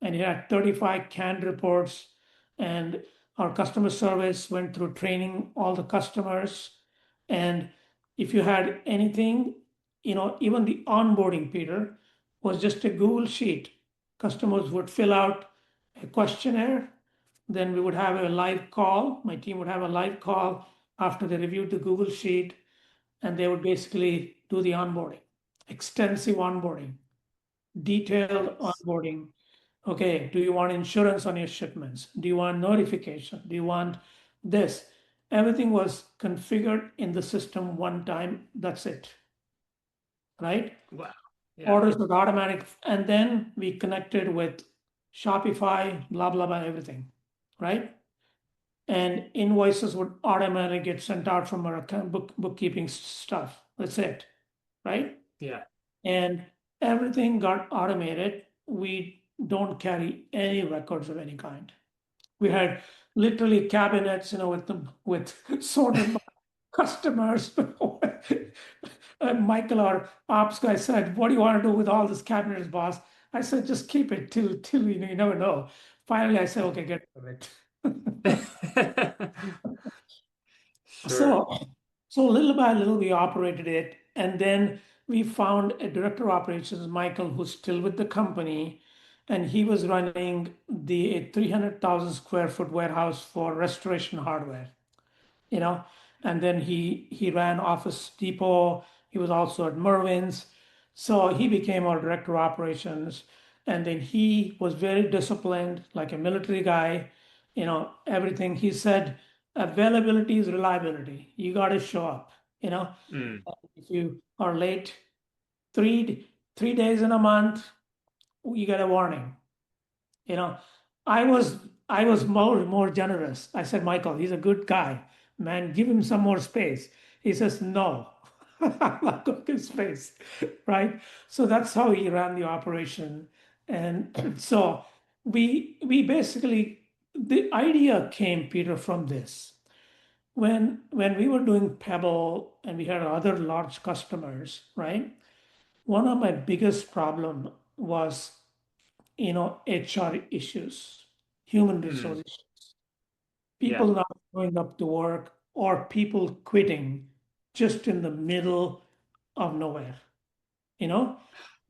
And you had 35 canned reports, and our customer service went through training all the customers. And if you had anything, even the onboarding, Peter, was just a Google sheet. Customers would fill out a questionnaire, then we would have a live call. My team would have a live call after they reviewed the Google sheet, and they would basically do the onboarding, extensive onboarding, detailed Nice. onboarding. Okay, do you want insurance on your shipments? Do you want notification? Do you want this? Everything was configured in the system one time. That's it, right? Wow. Yeah. Orders were automatic, and then we connected with Shopify, blah, blah, blah, everything, right? And invoices would automatically get sent out from our account bookkeeping stuff. That's it, right? Yeah. And everything got automated. We don't carry any records of any kind. We had literally cabinets, with them with sorted by customers. And Michael, our ops guy, said, "What do you want to do with all this cabinets, boss?" I said, "Just keep it till you never know." Finally, I said, "Okay, get rid of it." Sure. So, so little by little, we operated it, and then we found a director of operations, Michael, who's still with the company, and he was running the 300,000 square foot warehouse for restoration hardware, you know. And then he ran Office Depot. He was also at Mervin's, so he became our director of operations. And then he was very disciplined, like a military guy. Everything he said, availability is reliability. You got to show up. You know, Mm. if you are late 3 days in a month, you get a warning. You know, I was I was more generous. I said, Michael, he's a good guy. Man, give him some more space. He says, no, I'm not going to give space. Right. So that's how he ran the operation. And so we basically the idea came, Peter, from this. When we were doing Pebble and we had other large customers, right? One of my biggest problem was HR issues, human Mm. resources, people Yeah. not showing up to work or people quitting just in the middle of nowhere, you know?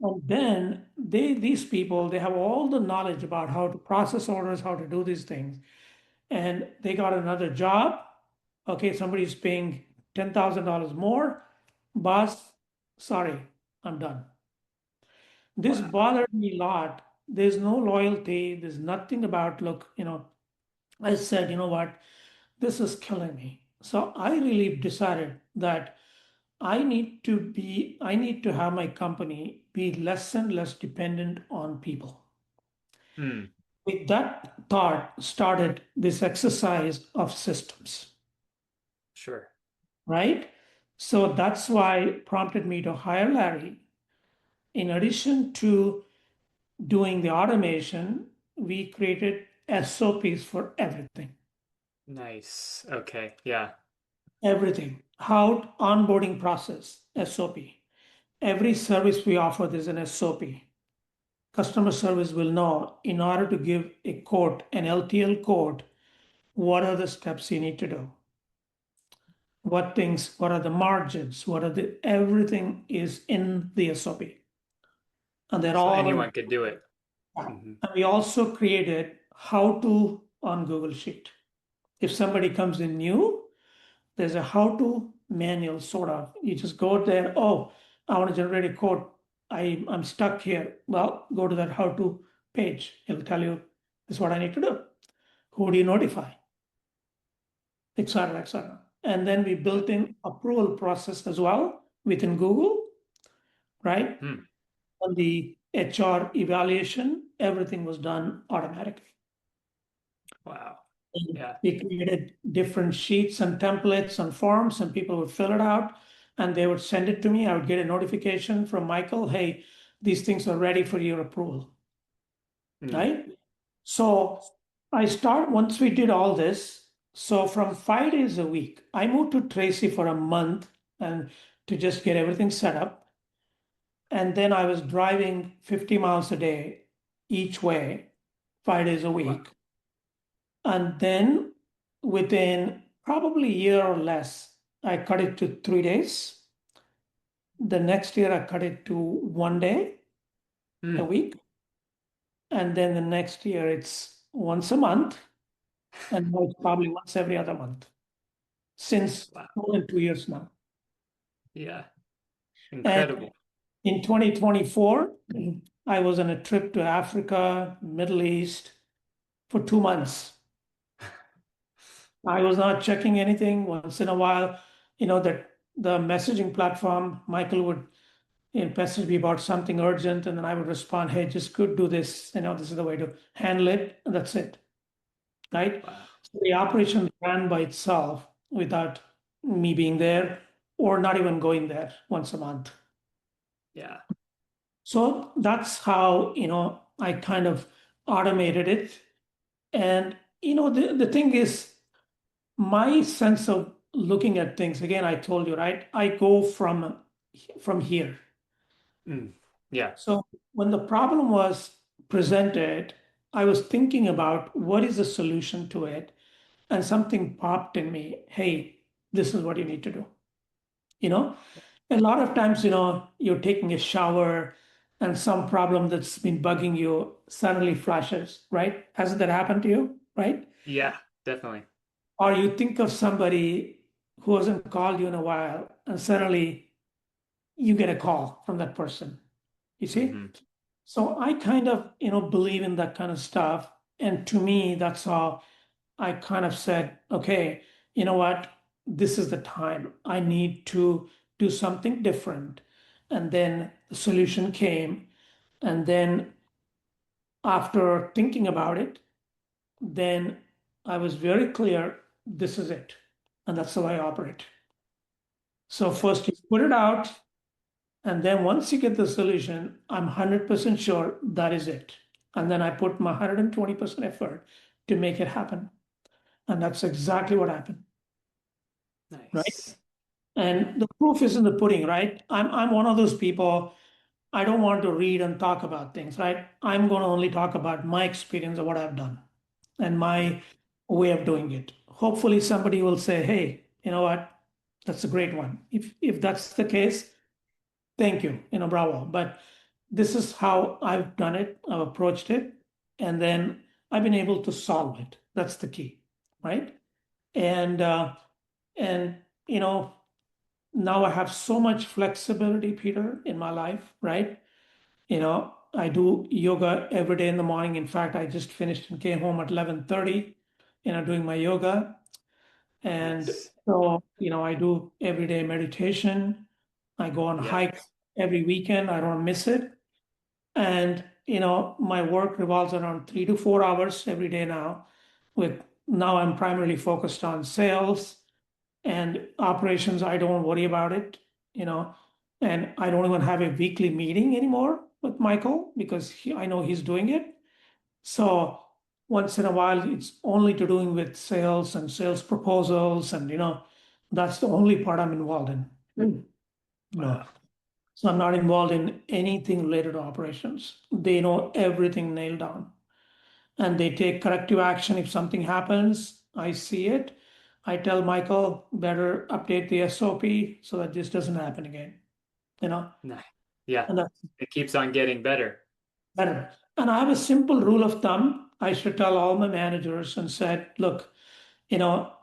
And then these people, they have all the knowledge about how to process orders, how to do these things. And they got another job. Okay, somebody's paying $10,000 more. Boss, sorry, I'm done. This Wow. bothered me a lot. There's no loyalty. There's nothing about, look, I said, you know what, this is killing me. So I really decided that I need to have my company be less and less dependent on people. Mm. With that thought, started this exercise of systems, Sure. right? So that's why prompted me to hire Larry. In addition to doing the automation, we created SOPs for everything. Nice. Okay. Yeah. Everything. How onboarding process, SOP. Every service we offer, there's an SOP. Customer service will know in order to give a quote, an LTL quote, what are the steps you need to do? What are the margins? Everything is in the SOP. And they're So all on. anyone could do it. Hmm. And we also created how to on Google Sheet. If somebody comes in new, there's a how to manual sort of. You just go there. Oh, I want to generate a code. I'm stuck here. Well, go to that how to page. It'll tell you this is what I need to do. Who do you notify? Etc. etc. And then we built in approval process as well within Google, right? Mm. On the HR evaluation, everything was done automatically. Wow. And Yeah. we created different sheets and templates and forms, and people would fill it out and they would send it to me. I would get a notification from Michael, hey, these things are ready for your approval, Mm. right? So once we did all this, so from 5 days a week, I moved to Tracy for a month and to just get everything set up. And then I was driving 50 miles a day each way, 5 days a Wow. week. And then within probably a year or less, I cut it to 3 days. The next year, I cut it to one day a Mm. week. And then the next year, it's once a month. And now it's probably once every other month since Wow. more than 2 years now. Yeah. And Incredible. in 2024, I was on a trip to Africa, Middle East for 2 months. I was not checking anything. Once in a while, that the messaging platform, Michael would message me about something urgent, and then I would respond, "Hey, just could do this. This is the way to handle it." And that's it, right? Wow. So the operation ran by itself without me being there or not even going there once a month. Yeah. So that's how, I kind of automated it. And, the thing is, my sense of looking at things, again, I told you, right? I go from here. Mm. Yeah. So when the problem was presented, I was thinking about what is the solution to it, and something popped in me. Hey, this is what you need to do. You know, a lot of times, you're taking a shower and some problem that's been bugging you suddenly flashes, right? Hasn't that happened to you, right? Yeah. Definitely. Or you think of somebody who hasn't called you in a while and suddenly you get a call from that person. You see? Hmm. So I kind of, believe in that kind of stuff. And to me, that's how I kind of said, okay, you know what? This is the time. I need to do something different. And then the solution came. And then after thinking about it, then I was very clear, this is it. And that's how I operate. So first you put it out, and then once you get the solution, I'm 100% sure that is it. And then I put my 120% effort to make it happen. And that's exactly what happened, right? Nice. Yeah. And the proof is in the pudding, right? I'm one of those people, I don't want to read and talk about things, right? I'm going to only talk about my experience of what I've done and Yeah. my way of doing it. Hopefully somebody will say, hey, you know what? That's a great one. If that's the case, thank you, bravo. But this is how I've done it, I've approached it, and then I've been able to solve it. That's the key, right? And and you know, now I have so much flexibility, Peter, in my life, right? I do yoga every day in the morning. In fact, I just finished and came home at 11:30, doing my yoga. And Nice. so, I do everyday meditation. I go on Yeah. hikes every weekend. I don't miss it. And, my work revolves around 3 to 4 hours every day now. With now I'm primarily focused on sales and operations. I don't worry about it, you know, and I don't even have a weekly meeting anymore with Michael because I know he's doing it. So once in a while, it's only to doing with sales and sales proposals, and that's the only part I'm involved in. No, Wow. so I'm not involved in anything related to operations. They know everything nailed down, and they take corrective action if something happens. I see it. I tell Michael, better update the SOP so that this doesn't happen again. You know, Nice. Yeah. and that's It keeps on getting better. better. And I have a simple rule of thumb. I should tell all my managers and said, look, you know,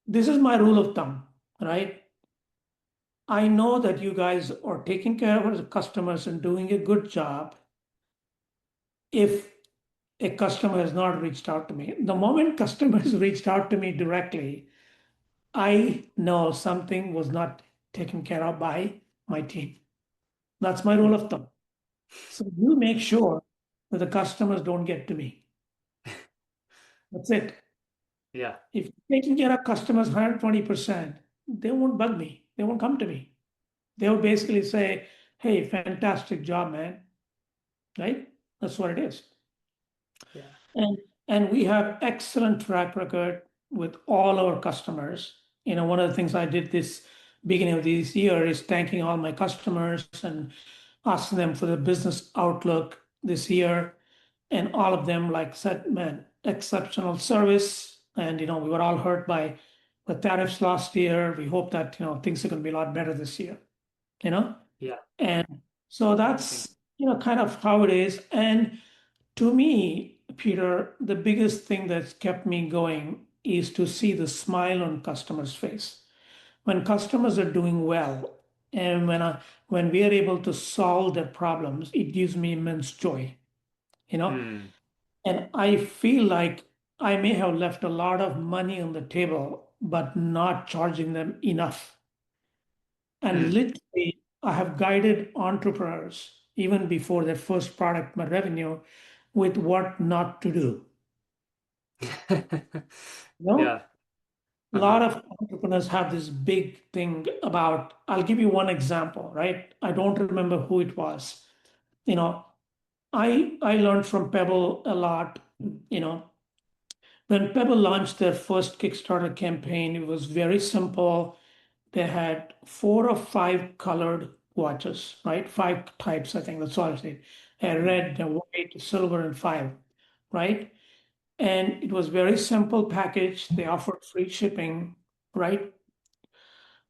this is my rule of thumb, right? I know that you guys are taking care of the customers and doing a good job. If a customer has not reached out to me, the moment customers reached out to me directly, I know something was not taken care of by my team. That's my rule Hmm. of thumb. So you make sure that the customers don't get to me. That's it. Yeah. If you're taking care of customers 120%, they won't bug me. They won't come to me. They will basically say, hey, fantastic job, man. Right? That's what it is. Yeah. And and we have excellent track record with all our customers. One of the things I did this beginning of this year is thanking all my customers and asking them for the business outlook this year. And all of them like said, man, exceptional service. And we were all hurt by the tariffs last year. We hope that things are going to be a lot better this year. You know, Yeah. and so Think- that's kind of how it is. And to me, Peter, the biggest thing that's kept me going is to see the smile on customers' face. when customers are doing well and when we are able to solve their problems, it gives me immense joy, you know. Mm. And I feel like I may have left a lot of money on the table, but not charging them enough. And Mm. literally, I have guided entrepreneurs even before their first product, my revenue, with what not to do. You know, Yeah. a Uh-huh. lot of entrepreneurs have this big thing about, I'll give you one example, right? I don't remember who it was. You know, I learned from Pebble a lot. You know, when Pebble launched their first Kickstarter campaign, it was very simple. They had 4 or 5 colored watches, right? 5 types, I think. That's all I said. A Mm. red, a white, a silver, and five, right? And it was very simple package. They offered free shipping, right?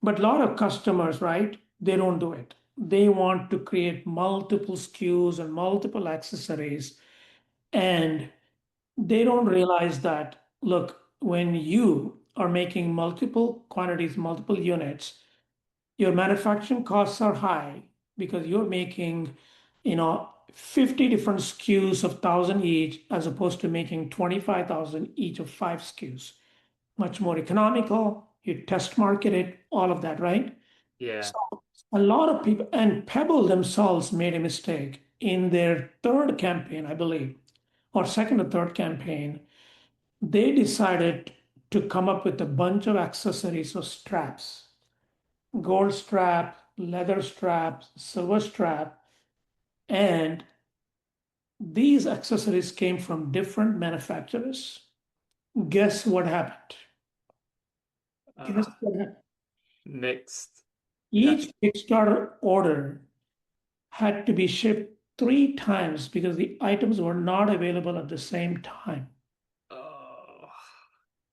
But a lot of customers, right? They don't do it. They want to create multiple SKUs and multiple accessories, and they don't realize that, look, when you are making multiple quantities, multiple units, your manufacturing costs are high because you're making, 50 different SKUs of 1,000 each as opposed to making 25,000 each of 5 SKUs. Much more economical. You test market it, all of that, right? Yeah. So a lot of people, and Pebble themselves made a mistake in their third campaign, I believe, or second or third campaign. They decided to come up with a bunch of accessories or straps, gold strap, leather strap, silver strap, and these accessories came from different manufacturers. Guess what happened? Uh, Guess what happened? Mixed. Yeah. Each Kickstarter order had to be shipped 3 times because the items were not available at the same time. Oh.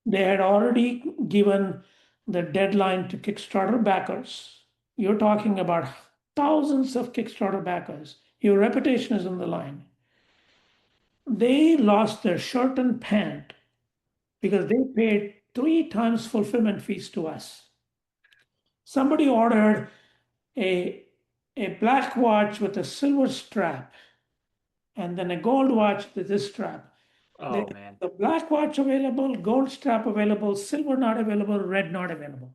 They had already given the deadline to Kickstarter backers. You're talking about thousands of Kickstarter backers. Your reputation is on the line. They lost their shirt and pant because they paid 3 times fulfillment fees to us. Somebody ordered a, a black watch with a silver strap and then a gold watch with this strap. Oh man. The black watch available, gold strap available, silver not available, red not available.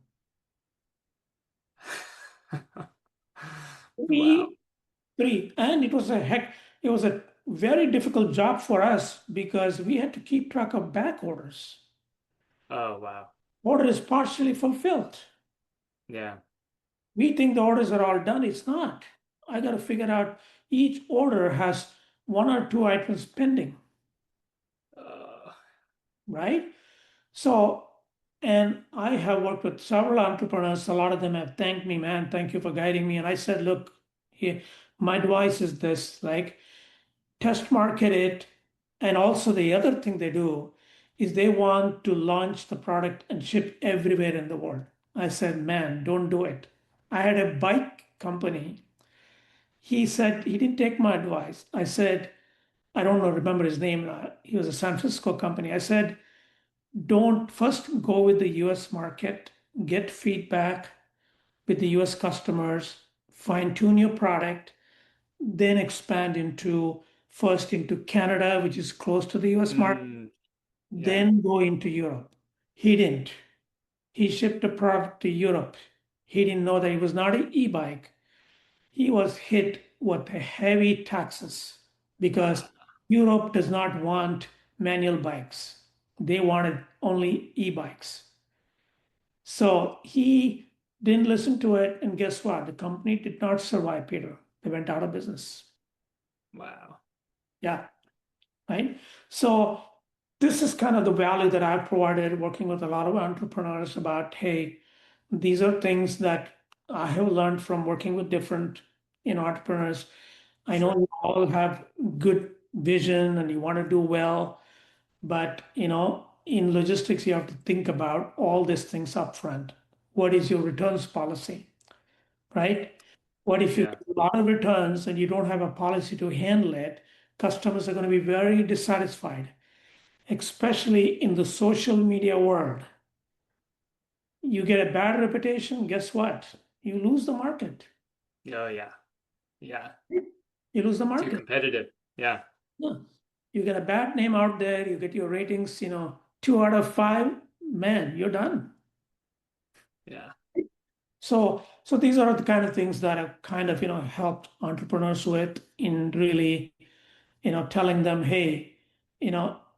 Wow. Three, three. And it was a very difficult job for us because we had to keep track of back orders. Oh wow. Order is partially fulfilled. Yeah. We think the orders are all done. It's not. I got to figure out each order has 1 or 2 items pending, Uh, right? So, and I have worked with several entrepreneurs. A lot of them have thanked me, man. Thank you for guiding me. And I said, look, here, my advice is this, like, test market it. And also the other thing they do is they want to launch the product and ship everywhere in the world. I said, man, don't do it. I had a bike company. He said he didn't take my advice. I said, I don't know, remember his name. He was a San Francisco company. I said, don't first go with the US market, get feedback with the US customers, fine tune your product, then expand into first into Canada, which is close to the US market, mm, yeah. then go into Europe. He didn't. He shipped a product to Europe. He didn't know that it was not an e-bike. He was hit with heavy taxes because Europe does not want manual bikes. They wanted only e-bikes. So he didn't listen to it. And guess what? The company did not survive, Peter. They went out of business. Wow. Yeah. Right. So this is kind of the value that I've provided working with a lot of entrepreneurs about, hey, these are things that I have learned from working with different, entrepreneurs. I know Sure. you all have good vision and you want to do well, but in logistics, you have to think about all these things upfront. What is your returns policy, right? What if you Yeah. get a lot of returns and you don't have a policy to handle it? Customers are going to be very dissatisfied, especially in the social media world. You get a bad reputation, guess what? You lose the market. Oh yeah. Yeah. You lose the Too market. competitive. Yeah. Yeah. You get a bad name out there, you get your ratings, 2 out of 5, man, you're done. Yeah. So these are the kind of things that have kind of, helped entrepreneurs with in really, telling them, hey,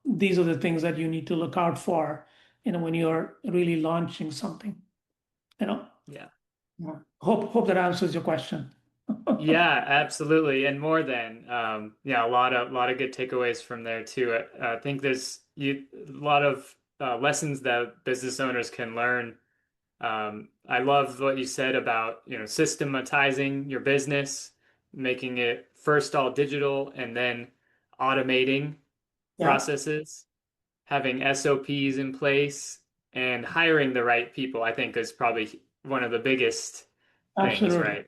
these are the things that you need to look out for, when you're really launching something, you know. Yeah. Yeah. Hope that answers your question. Yeah, absolutely. And more than yeah, a lot of good takeaways from there too. I think a lot of lessons that business owners can learn. I love what you said about, systematizing your business, making it first all digital and then automating Yeah, processes, having SOPs in place, and hiring the right people, I think is probably one of the biggest things, absolutely. right?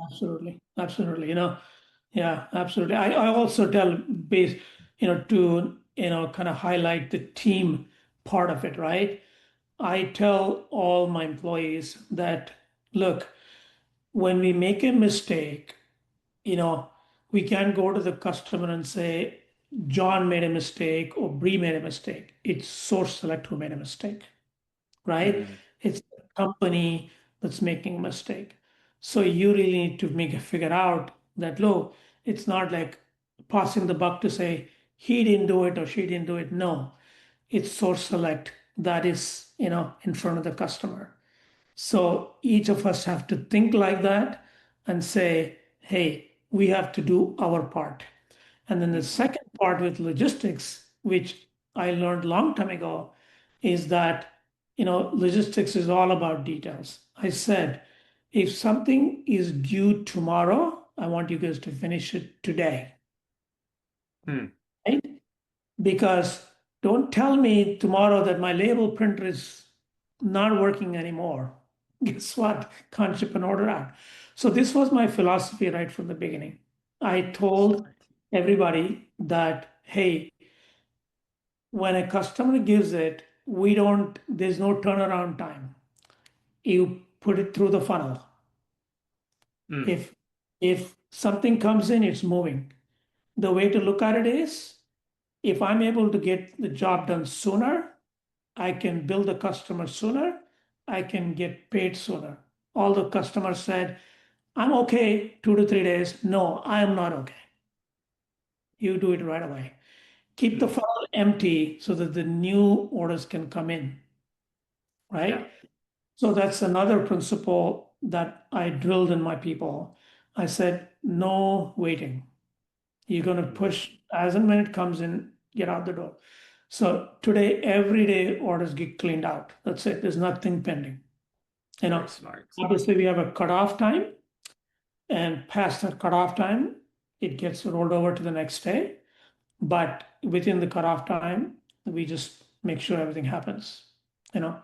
Absolutely. Absolutely. Yeah, absolutely. I also tell base, to, kind of highlight the team part of it, right? I tell all my employees that, look, when we make a mistake, you know, we can't go to the customer and say, John made a mistake or Bree made a mistake. It's Source Select who made a mistake, right? Mm, It's the company that's making a mistake. So you really need to figure out that, look, it's not like passing the buck to say he didn't do it or she didn't do it. No, it's Source Select that is, in front of the customer. So each of us have to think like that and say, hey, we have to do our part. And then the hmm second part with logistics, which I learned long time ago, is that, logistics is all about details. I said, if something is due tomorrow, I want you guys to finish it today, mm, right? Because don't tell me tomorrow that my label printer is not working anymore. Guess what? Can't ship an order out. So this was my philosophy right from the beginning. I told smart. everybody that, hey, when a customer gives it, there's no turnaround time. You put it through the funnel. Mm, If something comes in, it's moving. The way to look at it is, if I'm able to get the job done sooner, I can bill the customer sooner, I can get paid sooner. All the customers said, I'm okay 2 to 3 days. No, I am not okay. You do it right away. Keep the mm, funnel empty so that the new orders can come in, yeah. right? So that's another principle that I drilled in my people. I said, no waiting. You're going to Mm, push as and when it comes in, get out the door. So today, every day orders get cleaned out. That's it. There's nothing pending. You very know, smart. obviously we have a cutoff time, and past that cutoff time, it gets rolled over to the next day. But within the cutoff time, we just make sure everything happens. You know,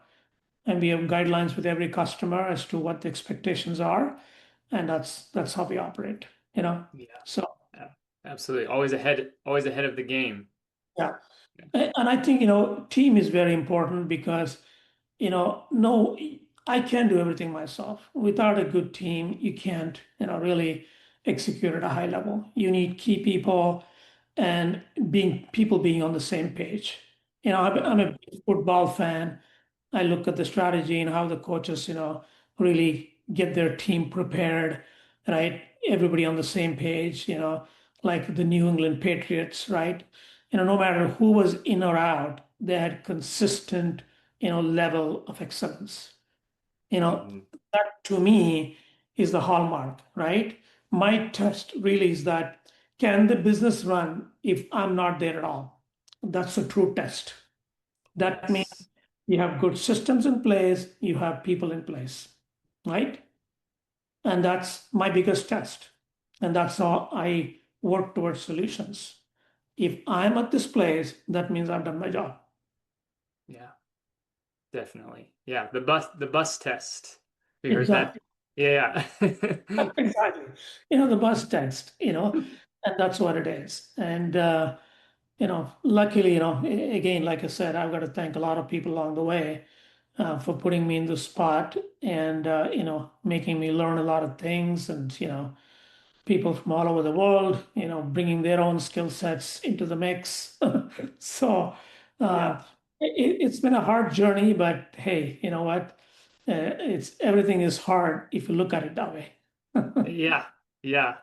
and we have guidelines with every customer as to what the expectations are, and that's how we operate. You know, Yeah. so Yeah. Absolutely. Always ahead of the game. yeah. Yeah. And I think, team is very important because, no, I can't do everything myself. Without a good team, you can't, really execute at a high level. You need key people and being on the same page. I'm hmm a big football fan. I look at the strategy and how the coaches, really get their team prepared, right? Everybody on the same page, like the New England Patriots, right? No matter who was in or out, they had consistent, level of excellence. You know, hmm that to me is the hallmark, right? My test really is that can the business run if I'm not there at all? That's a true test. That means Yes. you have good systems in place, you have people in place, right? And that's my biggest test. And that's how I work towards solutions. If I'm at this place, that means I've done my job. Yeah. Definitely. Yeah. The bus test. We heard that. Exactly. Yeah. Exactly. The bus test, and that's what it is. And, luckily, again, like I said, I've got to thank a lot of people along the way. for putting me in the spot and making me learn a lot of things, and people from all over the world, bringing their own skill sets into the mix. So Yeah. it's been a hard journey, but hey, you know what? It's everything is hard if you look at it that way. Yeah. Yeah.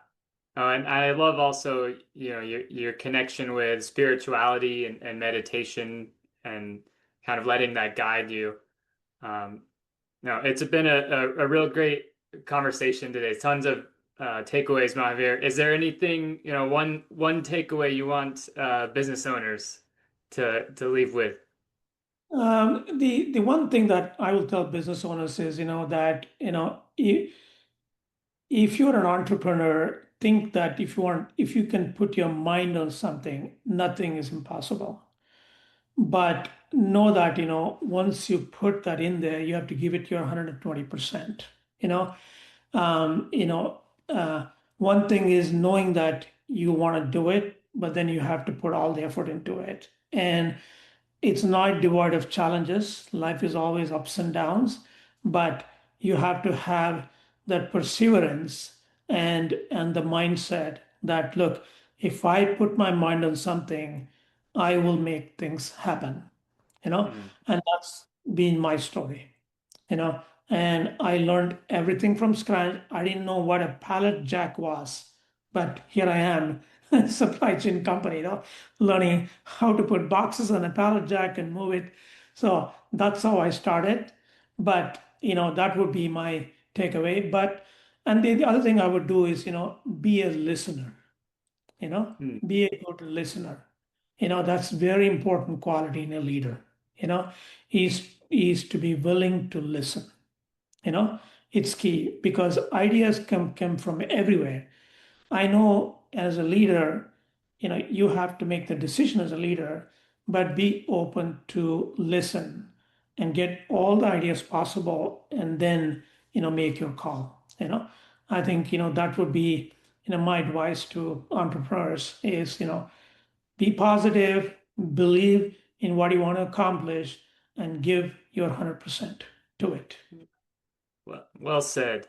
And I love also, your connection with spirituality and meditation and kind of letting that guide you. Um, no, it's been a real great conversation today. Tons of takeaways, Mahavir. Is there anything, one takeaway you want business owners to leave with? The one thing that I will tell business owners is, that if you're an entrepreneur, think that if you can put your mind on something, nothing is impossible. But know that, once you put that in there, you have to give it your 120%. You know, um, you know, uh, One thing is knowing that you want to do it, but then you have to put all the effort into it. And it's not devoid of challenges. Life is always ups and downs, but you have to have that perseverance and the mindset that, look, if I put my mind on something, I will make things happen, Mm, and that's been my story, and I learned everything from scratch. I didn't know what a pallet jack was, but here I am, supply chain company, learning how to put boxes on a pallet jack and move it. So that's how I started. But that would be my takeaway. And the other thing I would do is, be a listener, you know, mm, be a good listener. That's very important quality in a leader, you know, is to be willing to listen. you know it's key because ideas come from everywhere. I know as a leader, you have to make the decision as a leader, but be open to listen and get all the ideas possible and then make your call. I think that would be my advice to entrepreneurs is be positive, believe in what you want to accomplish, and give your 100% to it. well said.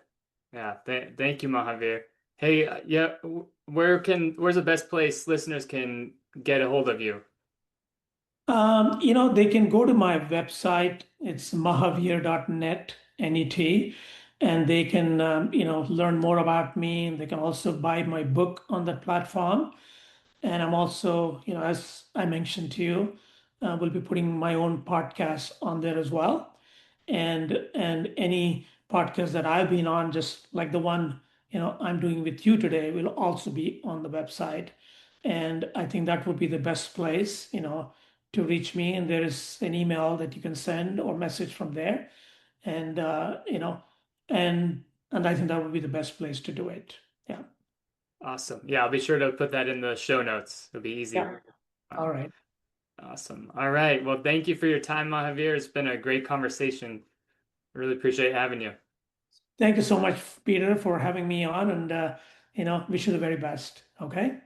Yeah. Thank you, Mahavir. Hey, yeah, where's the best place listeners can get a hold of you? They can go to my website. It's mahavir.net, net, and they can, learn more about me. They can also buy my book on that platform. And I'm also, as I mentioned to you, will be putting my own podcast on there as well. And any podcast that I've been on, just like the one I'm doing with you today, will also be on the website. And I think that would be the best place, to reach me. And there is an email that you can send or message from there. And and and I think that would be the best place to do it. Yeah. Awesome. Yeah, I'll be sure to put that in the show notes. It'll be easy. Yeah. Uh, All right. Awesome. All right. Well, thank you for your time, Mahavir. It's been a great conversation. Really appreciate having you. Thank you so much, Peter, for having me on, and wish you the very best. Okay.